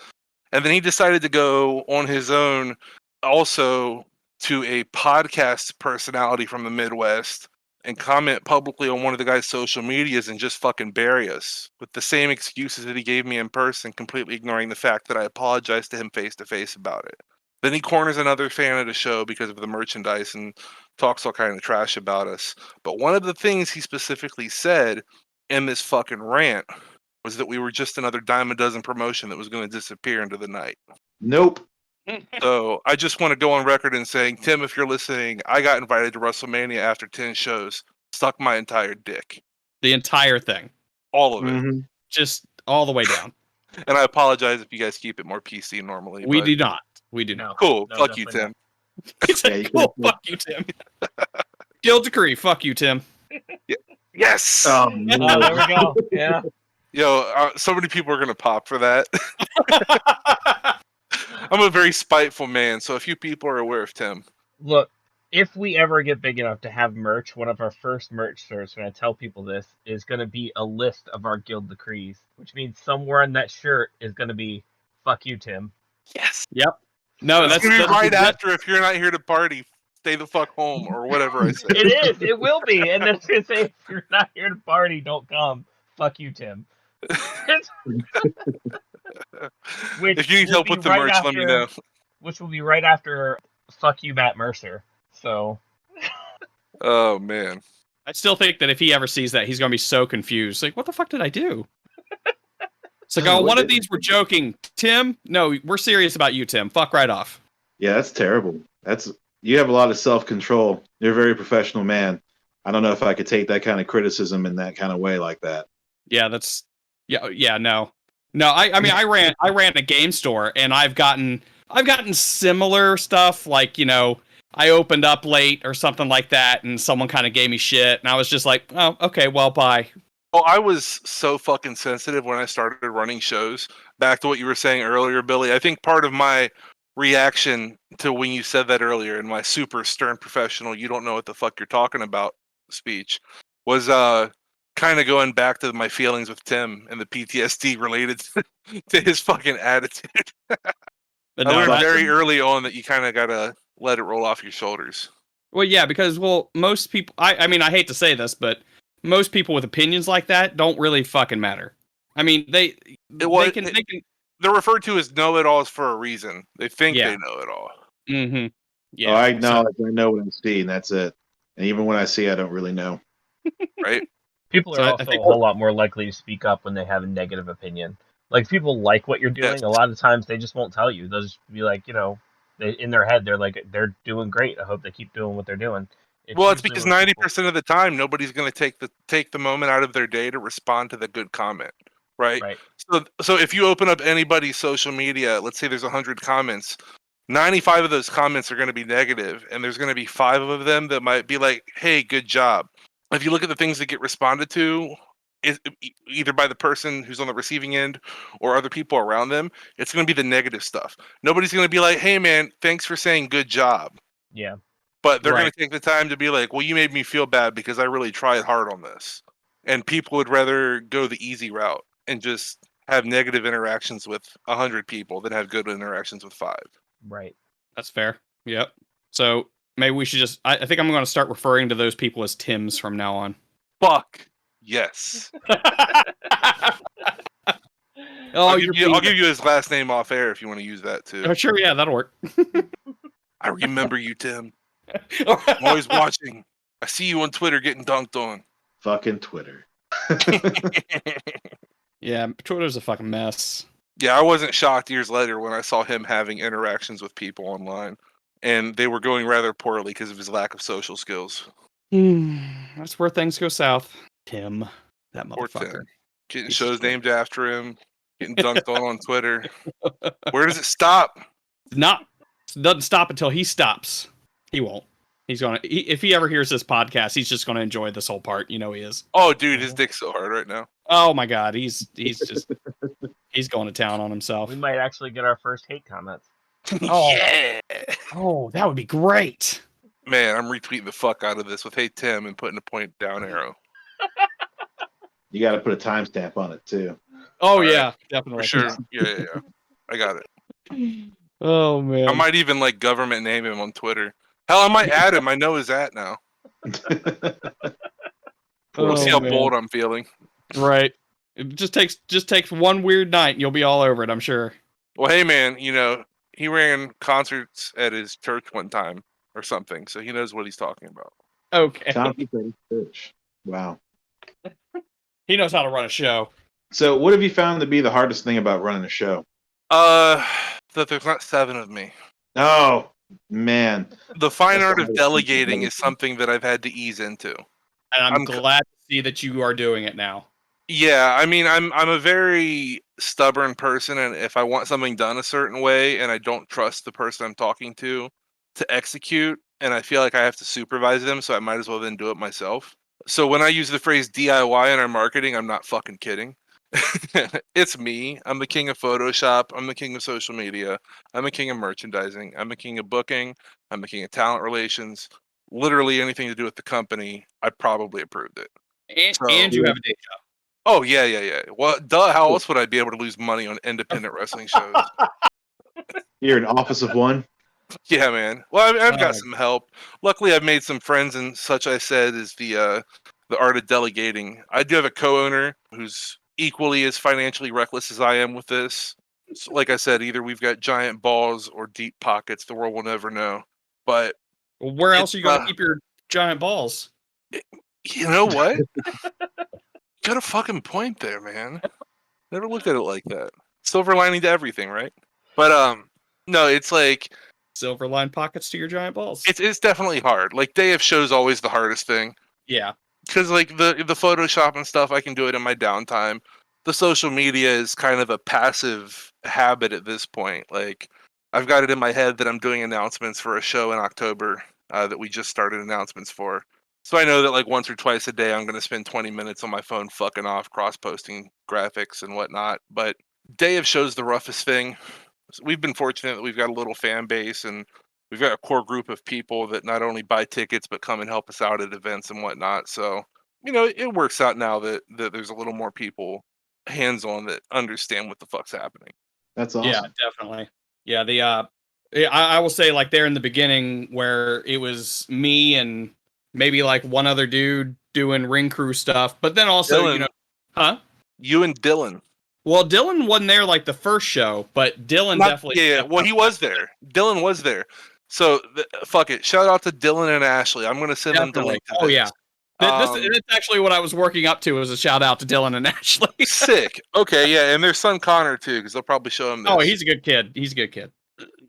And then he decided to go on his own also to a podcast personality from the Midwest and comment publicly on one of the guy's social medias and just fucking bury us with the same excuses that he gave me in person, completely ignoring the fact that I apologized to him face to face about it. Then he corners another fan at a show because of the merchandise and talks all kind of trash about us. But one of the things he specifically said in this fucking rant was that we were just another dime a dozen promotion that was going to disappear into the night. Nope. So I just want to go on record and saying, Tim, if you're listening, I got invited to WrestleMania after 10 shows. Suck my entire dick. The entire thing. All of it. Mm-hmm. Just all the way down. And I apologize if you guys keep it more PC normally. We do not. We do not. Cool. No, Fuck you, definitely Tim. He said, cool. Fuck you, Tim. Guild decree. Fuck you, Tim. Yes! Oh, there we go. Yeah. Yo, so many people are going to pop for that. I'm a very spiteful man, so a few people are aware of Tim. Look, if we ever get big enough to have merch, one of our first merch shirts, when I tell people this, is going to be a list of our guild decrees, which means somewhere on that shirt is going to be, fuck you, Tim. Yes. Yep. No, It's that's going to be right after, if you're not here to party, stay the fuck home, or whatever I say. It is. It will be. And then it's going to say, if you're not here to party, don't come. Fuck you, Tim. If you need help with the merch, let me know. Which will be right after fuck you, Matt Mercer. So. Oh, man. I still think that if he ever sees that, he's going to be so confused. Like, what the fuck did I do? It's like, oh, one of these we're joking. Tim? No, we're serious about you, Tim. Fuck right off. Yeah, that's terrible. You have a lot of self-control. You're a very professional man. I don't know if I could take that kind of criticism in that kind of way like that. Yeah, no. I ran a game store, and I've gotten similar stuff, like, I opened up late or something like that, and someone kind of gave me shit, and I was just like, oh, okay, well, bye. Oh, I was so fucking sensitive when I started running shows. Back to what you were saying earlier, Billy. I think part of my reaction to when you said that earlier in my super stern professional, you don't know what the fuck you're talking about speech, was kind of going back to my feelings with Tim and the PTSD related to his fucking attitude. But I learned very early on that you kind of gotta let it roll off your shoulders. Well, yeah, because most people. I mean, I hate to say this, but most people with opinions like that don't really fucking matter. I mean, they can. They're referred to as know-it-alls for a reason. They think they know it all. Mm-hmm. Yeah. Oh, I know what I see, and that's it. And even when I see, I don't really know. Right? People are also a whole lot more likely to speak up when they have a negative opinion. Like, if people like what you're doing, a lot of times they just won't tell you. They'll just be like, in their head, they're like, they're doing great. I hope they keep doing what they're doing. It's because 90% of the time, nobody's going to take the moment out of their day to respond to the good comment. right? Right. So if you open up anybody's social media, let's say there's 100 comments, 95 of those comments are going to be negative, and there's going to be 5 of them that might be like, "Hey, good job." If you look at the things that get responded to, either by the person who's on the receiving end or other people around them, it's going to be the negative stuff. Nobody's going to be like, "Hey, man, thanks for saying good job." Yeah. But they're going Right. to take the time to be like, "Well, you made me feel bad because I really tried hard on this." And people would rather go the easy route and just have negative interactions with 100 people than have good interactions with 5. Right. That's fair. Yep. So maybe we should just. I think I'm going to start referring to those people as Tims from now on. Fuck yes. Oh, I'll give you his last name off air if you want to use that too. Oh, sure, yeah, that'll work. I remember you, Tim. I'm always watching. I see you on Twitter getting dunked on. Fucking Twitter. Yeah, Twitter's a fucking mess. Yeah, I wasn't shocked years later when I saw him having interactions with people online, and they were going rather poorly because of his lack of social skills. That's where things go south. Tim, that Poor motherfucker. Tim. Getting Piece of shows shit. named after him, getting dunked on Twitter. Where does it stop? It doesn't stop until he stops. He won't. He's gonna. If he ever hears this podcast, he's just gonna enjoy this whole part. You know he is. Oh, dude, his dick's so hard right now. Oh my god, he's just he's going to town on himself. We might actually get our first hate comments. Oh. Yeah. Oh, that would be great. Man, I'm retweeting the fuck out of this with "Hey Tim" and putting a point down arrow. You got to put a timestamp on it too. Oh All yeah, right. definitely. For sure. Yeah. I got it. Oh man. I might even like government name him on Twitter. Hell, I might add him. I know his at now. We'll see how man. bold I'm feeling. Right. It just takes one weird night and you'll be all over it, I'm sure. Well, hey man, he ran concerts at his church one time or something, so he knows what he's talking about. Okay. Concerts at his church. Wow. He knows how to run a show. So, what have you found to be the hardest thing about running a show? That there's not 7 of me. Oh man, The fine That's art the of hardest delegating thing. is something that I've had to ease into. And I'm I'm glad to see that you are doing it now. Yeah, I mean, I'm a very stubborn person, and if I want something done a certain way, and I don't trust the person I'm talking to execute, and I feel like I have to supervise them, so I might as well then do it myself. So when I use the phrase DIY in our marketing, I'm not fucking kidding. It's me. I'm the king of Photoshop. I'm the king of social media. I'm the king of merchandising. I'm the king of booking. I'm the king of talent relations. Literally anything to do with the company, I probably approved it. And you have a day job. Oh yeah. Well, duh. How else would I be able to lose money on independent wrestling shows? you're an office of one. Yeah, man. Well, I've got some help. Luckily, I've made some friends, and such I said is the art of delegating. I do have a co-owner who's equally as financially reckless as I am with this. So, like I said, either we've got giant balls or deep pockets. The world will never know. But Well, where else It's, are you going to uh, keep your giant balls? you know what? Got a fucking point there, man. Never looked at it like that. Silver lining to everything, right? But no, it's like Silver line pockets to your giant balls. it's definitely hard. Like day of show's always the hardest thing. Yeah. Because like the Photoshop and stuff, I can do it in my downtime. The social media is kind of a passive habit at this point. Like I've got it in my head that I'm doing announcements for a show in October that we just started announcements for. So I know that like once or twice a day, I'm going to spend 20 minutes on my phone fucking off, cross-posting graphics and whatnot. But day of show's the roughest thing. We've been fortunate that we've got a little fan base and we've got a core group of people that not only buy tickets but come and help us out at events and whatnot. So it works out now that there's a little more people hands-on that understand what the fuck's happening. That's awesome. Yeah, definitely. Yeah, I will say like there in the beginning where it was me and maybe like one other dude doing ring crew stuff, but then also, Dylan. You and Dylan. Well, Dylan wasn't there like the first show, but Dylan definitely. Yeah. Well, he was there. Dylan was there. So fuck it. Shout out to Dylan and Ashley. I'm gonna send them the link. To Oh this. yeah. That's actually what I was working up to, was a shout out to Dylan and Ashley. Sick. Okay, yeah, and their son Connor too, because they'll probably show him this. Oh, he's a good kid.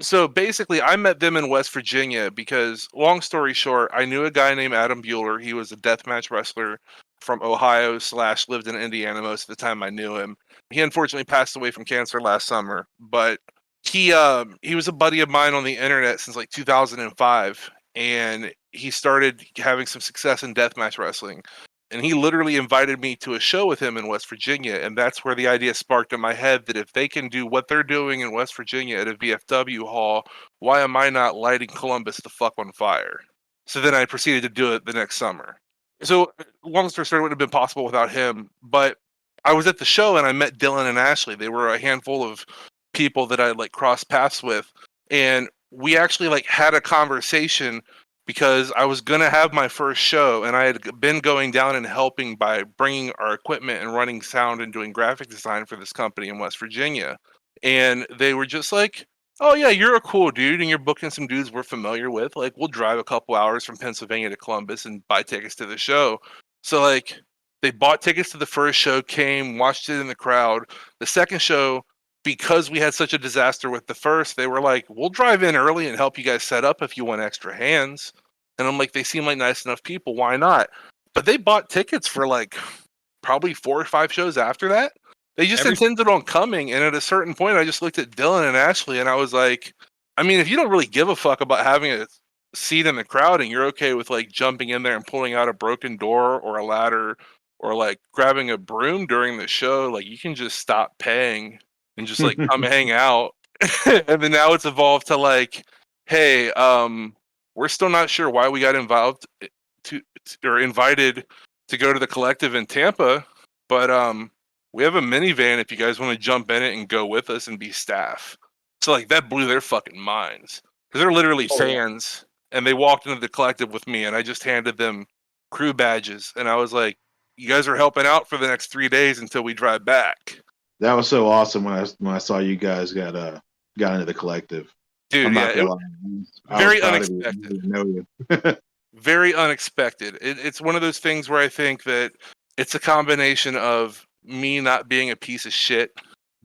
So basically, I met them in West Virginia because, long story short, I knew a guy named Adam Bueller. He was a deathmatch wrestler from Ohio / lived in Indiana most of the time I knew him. He unfortunately passed away from cancer last summer, but he was a buddy of mine on the internet since like 2005, and he started having some success in deathmatch wrestling. And he literally invited me to a show with him in West Virginia, and that's where the idea sparked in my head that if they can do what they're doing in West Virginia at a VFW hall, why am I not lighting Columbus the fuck on fire? So then I proceeded to do it the next summer. So long story short, it wouldn't have been possible without him. But I was at the show and I met Dylan and Ashley. They were a handful of people that I like crossed paths with, and we actually like had a conversation because I was gonna have my first show, and I had been going down and helping by bringing our equipment and running sound and doing graphic design for this company in West Virginia. And they were just like, "Oh yeah, you're a cool dude, and you're booking some dudes we're familiar with. Like, we'll drive a couple hours from Pennsylvania to Columbus and buy tickets to the show." So like, they bought tickets to the first show, came, watched it in the crowd. The second show, because we had such a disaster with the first, they were like, "We'll drive in early and help you guys set up if you want extra hands." And I'm like, they seem like nice enough people. Why not? But they bought tickets for like probably 4 or 5 shows after that. They just intended on coming. And at a certain point, I just looked at Dylan and Ashley and I was like, I mean, if you don't really give a fuck about having a seat in the crowd and you're okay with like jumping in there and pulling out a broken door or a ladder or like grabbing a broom during the show, like you can just stop paying and just like come hang out. And then now it's evolved to like, hey, we're still not sure why we got involved or invited to go to the collective in Tampa, but we have a minivan if you guys want to jump in it and go with us and be staff. So like that blew their fucking minds because they're literally fans, and they walked into the collective with me, and I just handed them crew badges, and I was like, "You guys are helping out for the next 3 days until we drive back." That was so awesome when I saw you guys got into the collective. Dude, yeah, it was very unexpected. Know you. Very unexpected. It's one of those things where I think that it's a combination of me not being a piece of shit,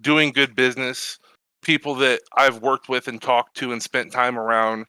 doing good business, people that I've worked with and talked to and spent time around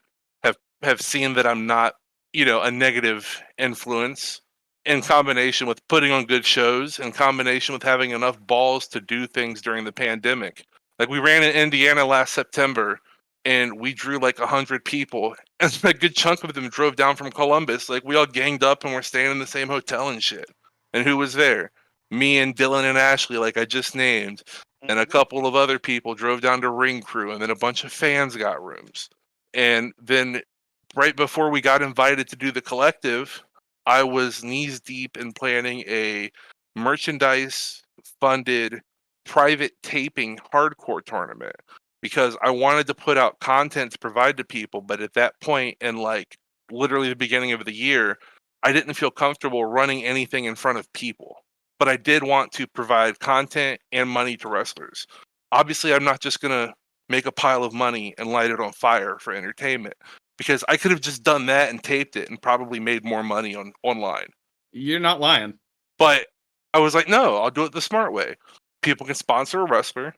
have seen that I'm not, a negative influence, in combination with putting on good shows, in combination with having enough balls to do things during the pandemic. Like we ran in Indiana last September, and we drew like 100 people, and a good chunk of them drove down from Columbus. Like we all ganged up and we're staying in the same hotel and shit. And who was there? Me and Dylan and Ashley, like I just named, and a couple of other people drove down to Ring Crew, and then a bunch of fans got rooms. And then right before we got invited to do the collective, I was knees deep in planning a merchandise funded private taping hardcore tournament because I wanted to put out content to provide to people. But at that point, in like literally the beginning of the year, I didn't feel comfortable running anything in front of people. But I did want to provide content and money to wrestlers. Obviously, I'm not just going to make a pile of money and light it on fire for entertainment, because I could have just done that and taped it and probably made more money online. You're not lying. But I was like, no, I'll do it the smart way. People can sponsor a wrestler.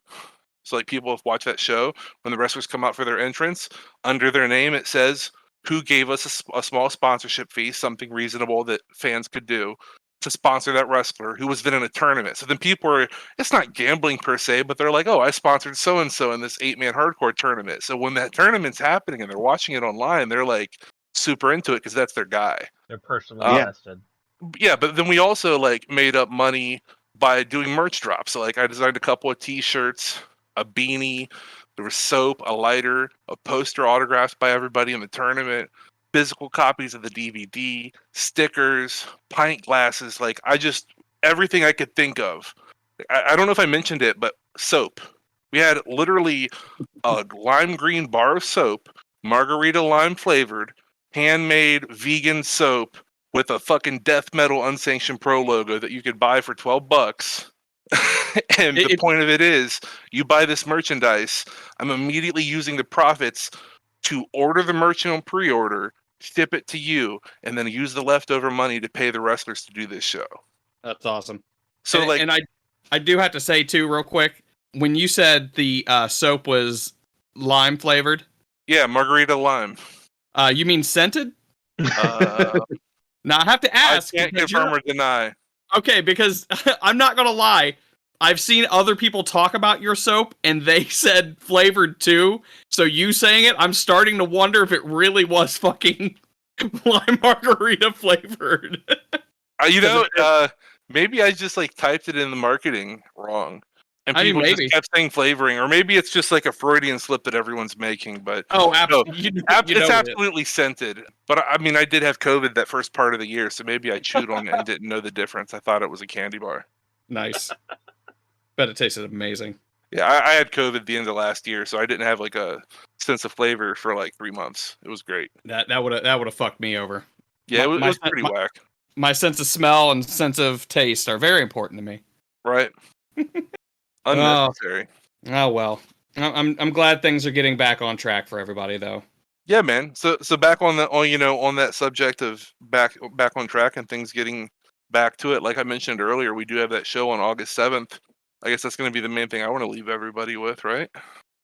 So like people have watched that show, when the wrestlers come out for their entrance, under their name it says who gave us a small sponsorship fee, something reasonable that fans could do to sponsor that wrestler who was then in a tournament. So then people are, it's not gambling per se, but they're like, oh, I sponsored so-and-so in this 8-man hardcore tournament. So when that tournament's happening and they're watching it online, they're like super into it because that's their guy. They're personally invested. Yeah, but then we also like made up money by doing merch drops. So like I designed a couple of t-shirts, a beanie, there was soap, a lighter, a poster autographed by everybody in the tournament, physical copies of the DVD, stickers, pint glasses, like everything I could think of. I don't know if I mentioned it, but soap. We had literally a lime green bar of soap, margarita lime flavored, handmade vegan soap with a fucking death metal unsanctioned pro logo that you could buy for $12. And the point of it is, you buy this merchandise, I'm immediately using the profits to order the merch on pre-order, ship it to you, and then use the leftover money to pay the wrestlers to do this show. That's awesome. So I do have to say too, real quick, when you said the soap was lime flavored. Yeah, margarita lime. You mean scented? Now I have to ask. I can't confirm or deny. Okay, because I'm not gonna lie, I've seen other people talk about your soap, and they said flavored too. So you saying it, I'm starting to wonder if it really was fucking lime margarita flavored. Maybe I just like typed it in the marketing wrong, and I mean, people just maybe. kept saying flavoring, or maybe it's just like a Freudian slip that everyone's making. But Oh, no, it's it's absolutely scented. But I mean, I did have COVID that first part of the year, so maybe I chewed on it and didn't know the difference. I thought it was a candy bar. Nice. Bet it tasted amazing. Yeah, I had COVID the end of last year, so I didn't have like a sense of flavor for like 3 months. It was great. That would have fucked me over. Yeah, it was pretty whack. My sense of smell and sense of taste are very important to me. Right. Unnecessary. Oh well. I'm glad things are getting back on track for everybody though. Yeah, man. So back on on that subject of back on track and things getting back to it. Like I mentioned earlier, we do have that show on August 7th. I guess that's going to be the main thing I want to leave everybody with, right?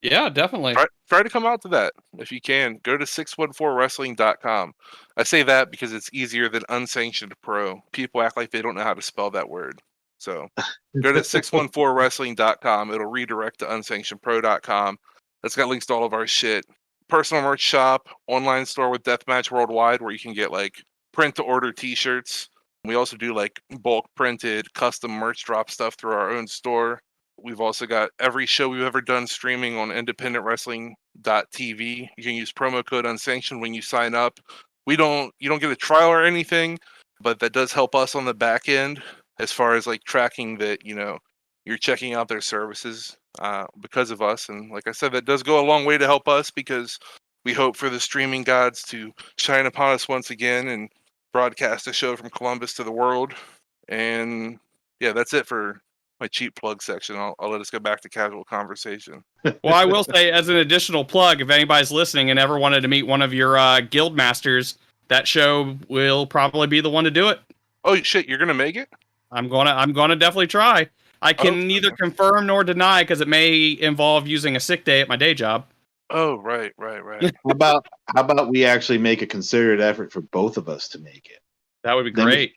Yeah, definitely. Try to come out to that if you can. Go to 614wrestling.com. I say that because it's easier than unsanctioned pro. People act like they don't know how to spell that word. So go to 614wrestling.com. It'll redirect to unsanctionedpro.com. That's got links to all of our shit. Personal merch shop, online store with Deathmatch Worldwide, where you can get like print to order t-shirts. We also do like bulk printed custom merch drop stuff through our own store. We've also got every show we've ever done streaming on independentwrestling.tv. You can use promo code unsanctioned when you sign up. You don't get a trial or anything, but that does help us on the back end as far as like tracking that, you're checking out their services because of us. And like I said, that does go a long way to help us because we hope for the streaming gods to shine upon us once again and broadcast a show from Columbus to the world. And yeah, that's it for my cheap plug section. I'll let us go back to casual conversation. Well, I will say, as an additional plug, if anybody's listening and ever wanted to meet one of your guild masters, that show will probably be the one to do it. Oh shit, you're gonna make it? I'm gonna definitely try. I can neither confirm nor deny because it may involve using a sick day at my day job. Oh, right. How about we actually make a concerted effort for both of us to make it? That would be Then great.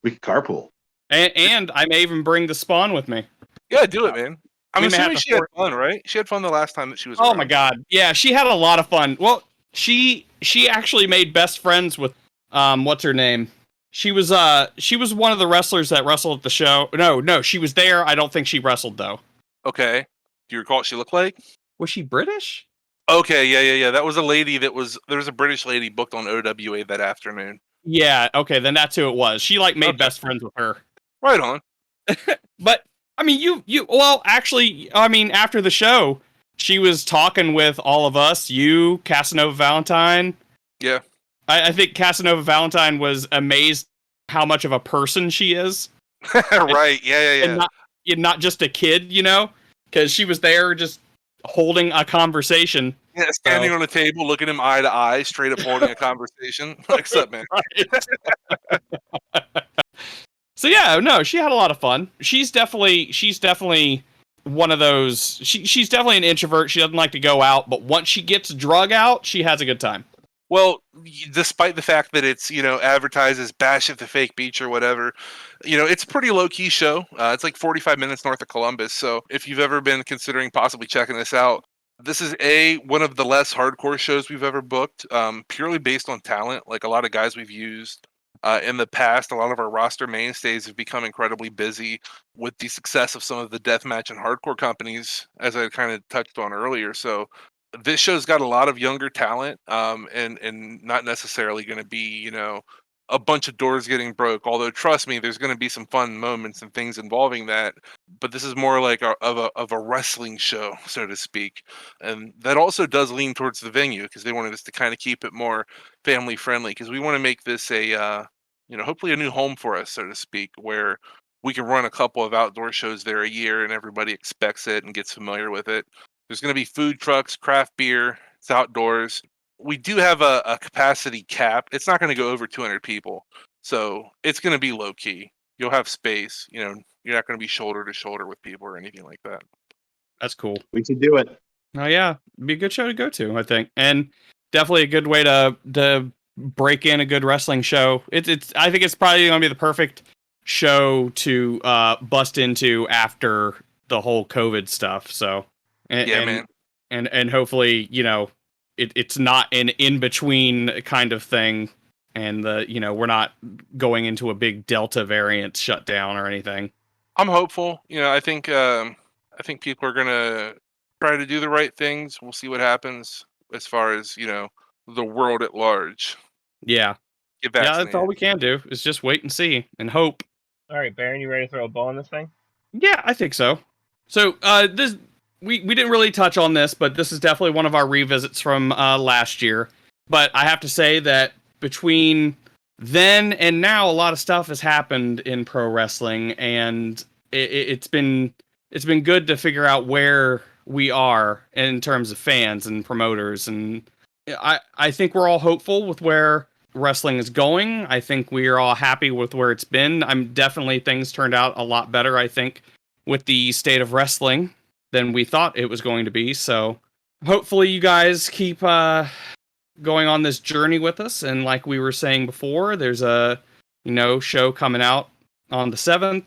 We can carpool. And I may even bring the Spawn with me. Yeah, do it, man. I'm We may assuming have to she had fun, right? She had fun the last time that she was Oh around. my god. Yeah, she had a lot of fun. Well, she actually made best friends with what's her name? She was one of the wrestlers that wrestled at the show. No, she was there. I don't think she wrestled though. Okay. Do you recall what she looked like? Was she British? Okay, yeah. That was a lady there was a British lady booked on OWA that afternoon. Yeah, okay, then that's who it was. She made best friends with her. Right on. But I mean, after the show, she was talking with all of us, you, Casanova Valentine. Yeah. I think Casanova Valentine was amazed how much of a person she is. Right. Yeah. And not just a kid, because she was there just holding a conversation. Yeah, standing on a table, looking him eye to eye, straight up holding a conversation. What's up, man? Right. So yeah, no, she had a lot of fun. She's definitely one of those. She's definitely an introvert. She doesn't like to go out, but once she gets drug out, she has a good time. Well, despite the fact that it's, advertised as Bash at the Fake Beach or whatever, it's a pretty low-key show. It's like 45 minutes north of Columbus. So if you've ever been considering possibly checking this out, this is one of the less hardcore shows we've ever booked, purely based on talent. Like a lot of guys we've used in the past, a lot of our roster mainstays have become incredibly busy with the success of some of the deathmatch and hardcore companies, as I kind of touched on earlier. So this show's got a lot of younger talent, and not necessarily going to be, a bunch of doors getting broke. Although, trust me, there's going to be some fun moments and things involving that. But this is more like of a wrestling show, so to speak, and that also does lean towards the venue because they wanted us to kind of keep it more family friendly because we want to make this a, hopefully a new home for us, so to speak, where we can run a couple of outdoor shows there a year and everybody expects it and gets familiar with it. There's going to be food trucks, craft beer. It's outdoors. We do have a capacity cap. It's not going to go over 200 people. So it's going to be low key. You'll have space. You're not going to be shoulder to shoulder with people or anything like that. That's cool. We should do it. Oh yeah, it'd be a good show to go to, I think. And definitely a good way to break in a good wrestling show. I think it's probably going to be the perfect show to bust into after the whole COVID stuff. So, Man. And hopefully, it's not an in between kind of thing, and we're not going into a big Delta variant shutdown or anything. I'm hopeful. I think people are gonna try to do the right things. We'll see what happens as far as the world at large. Yeah. Get Yeah, that's vaccinated. all we can do is just wait and see and hope. All right, Baron, you ready to throw a ball on this thing? Yeah, I think so. So this we didn't really touch on this, but this is definitely one of our revisits from last year. But I have to say that between then and now, a lot of stuff has happened in pro wrestling, and it's been good to figure out where we are in terms of fans and promoters, and I think we're all hopeful with where wrestling is going. I think we are all happy with where it's been. Things turned out a lot better, I think, with the state of wrestling than we thought it was going to be. So hopefully you guys keep going on this journey with us. And like we were saying before, there's a show coming out on the 7th.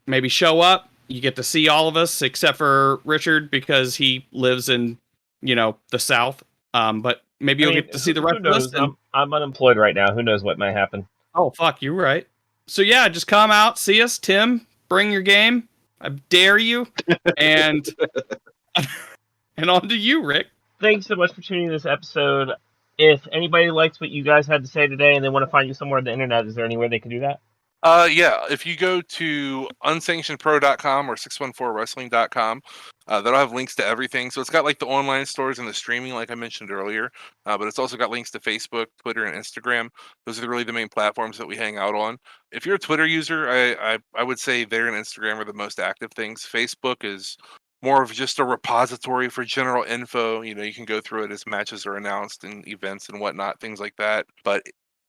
Maybe show up. You get to see all of us except for Richard because he lives in the South. But maybe you'll get to see the rest of us. I'm unemployed right now. Who knows what might happen? Oh, fuck, you're right. So yeah, just come out, see us. Tim, bring your game. I dare you. And on to you, Rick. Thanks so much for tuning in this episode. If anybody likes what you guys had to say today and they want to find you somewhere on the internet, is there any way they can do that? Yeah, if you go to unsanctionedpro.com or 614wrestling.com, that'll have links to everything. So it's got like the online stores and the streaming, like I mentioned earlier, but it's also got links to Facebook, Twitter, and Instagram. Those are really the main platforms that we hang out on. If you're a Twitter user, I would say there and Instagram are the most active things. Facebook is more of just a repository for general info. You can go through it as matches are announced and events and whatnot, things like that. But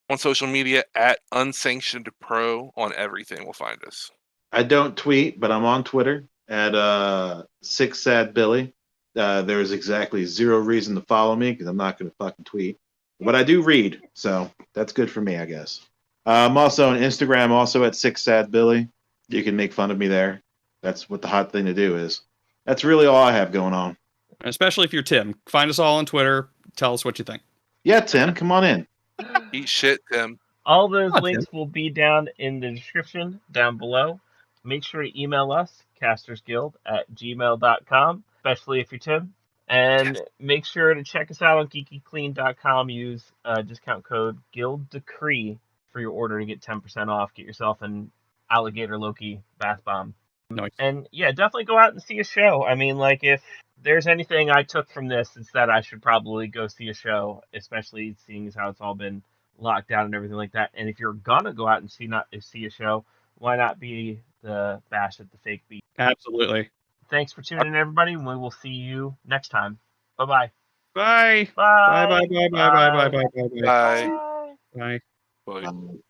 on social media at Unsanctioned Pro on everything will find us. I don't tweet, but I'm on Twitter at 6sadbilly. There's exactly zero reason to follow me because I'm not going to fucking tweet. But I do read, so that's good for me, I guess. I'm also on Instagram, also at 6sadbilly. You can make fun of me there. That's what the hot thing to do is. That's really all I have going on. Especially if you're Tim. Find us all on Twitter. Tell us what you think. Yeah, Tim, come on in. Eat shit, Tim. All those links will be down in the description down below. Make sure to email us, castersguild@gmail.com, especially if you're Tim. And make sure to check us out on geekyclean.com. Use discount code GuildDecree for your order to get 10% off. Get yourself an Alligator Loki bath bomb. Nice. And yeah, definitely go out and see a show. I mean, like, if there's anything I took from this, it's that I should probably go see a show, especially seeing as how it's all been locked down and everything like that. And if you're gonna go out and see a show, why not be the bash at the fake beat? Absolutely. Thanks for tuning in, everybody, and we will see you next time. Bye-bye. Bye. Bye. Bye. Bye. Bye. Bye. Bye. Bye. Bye. Bye. Bye. Bye. Bye. Um,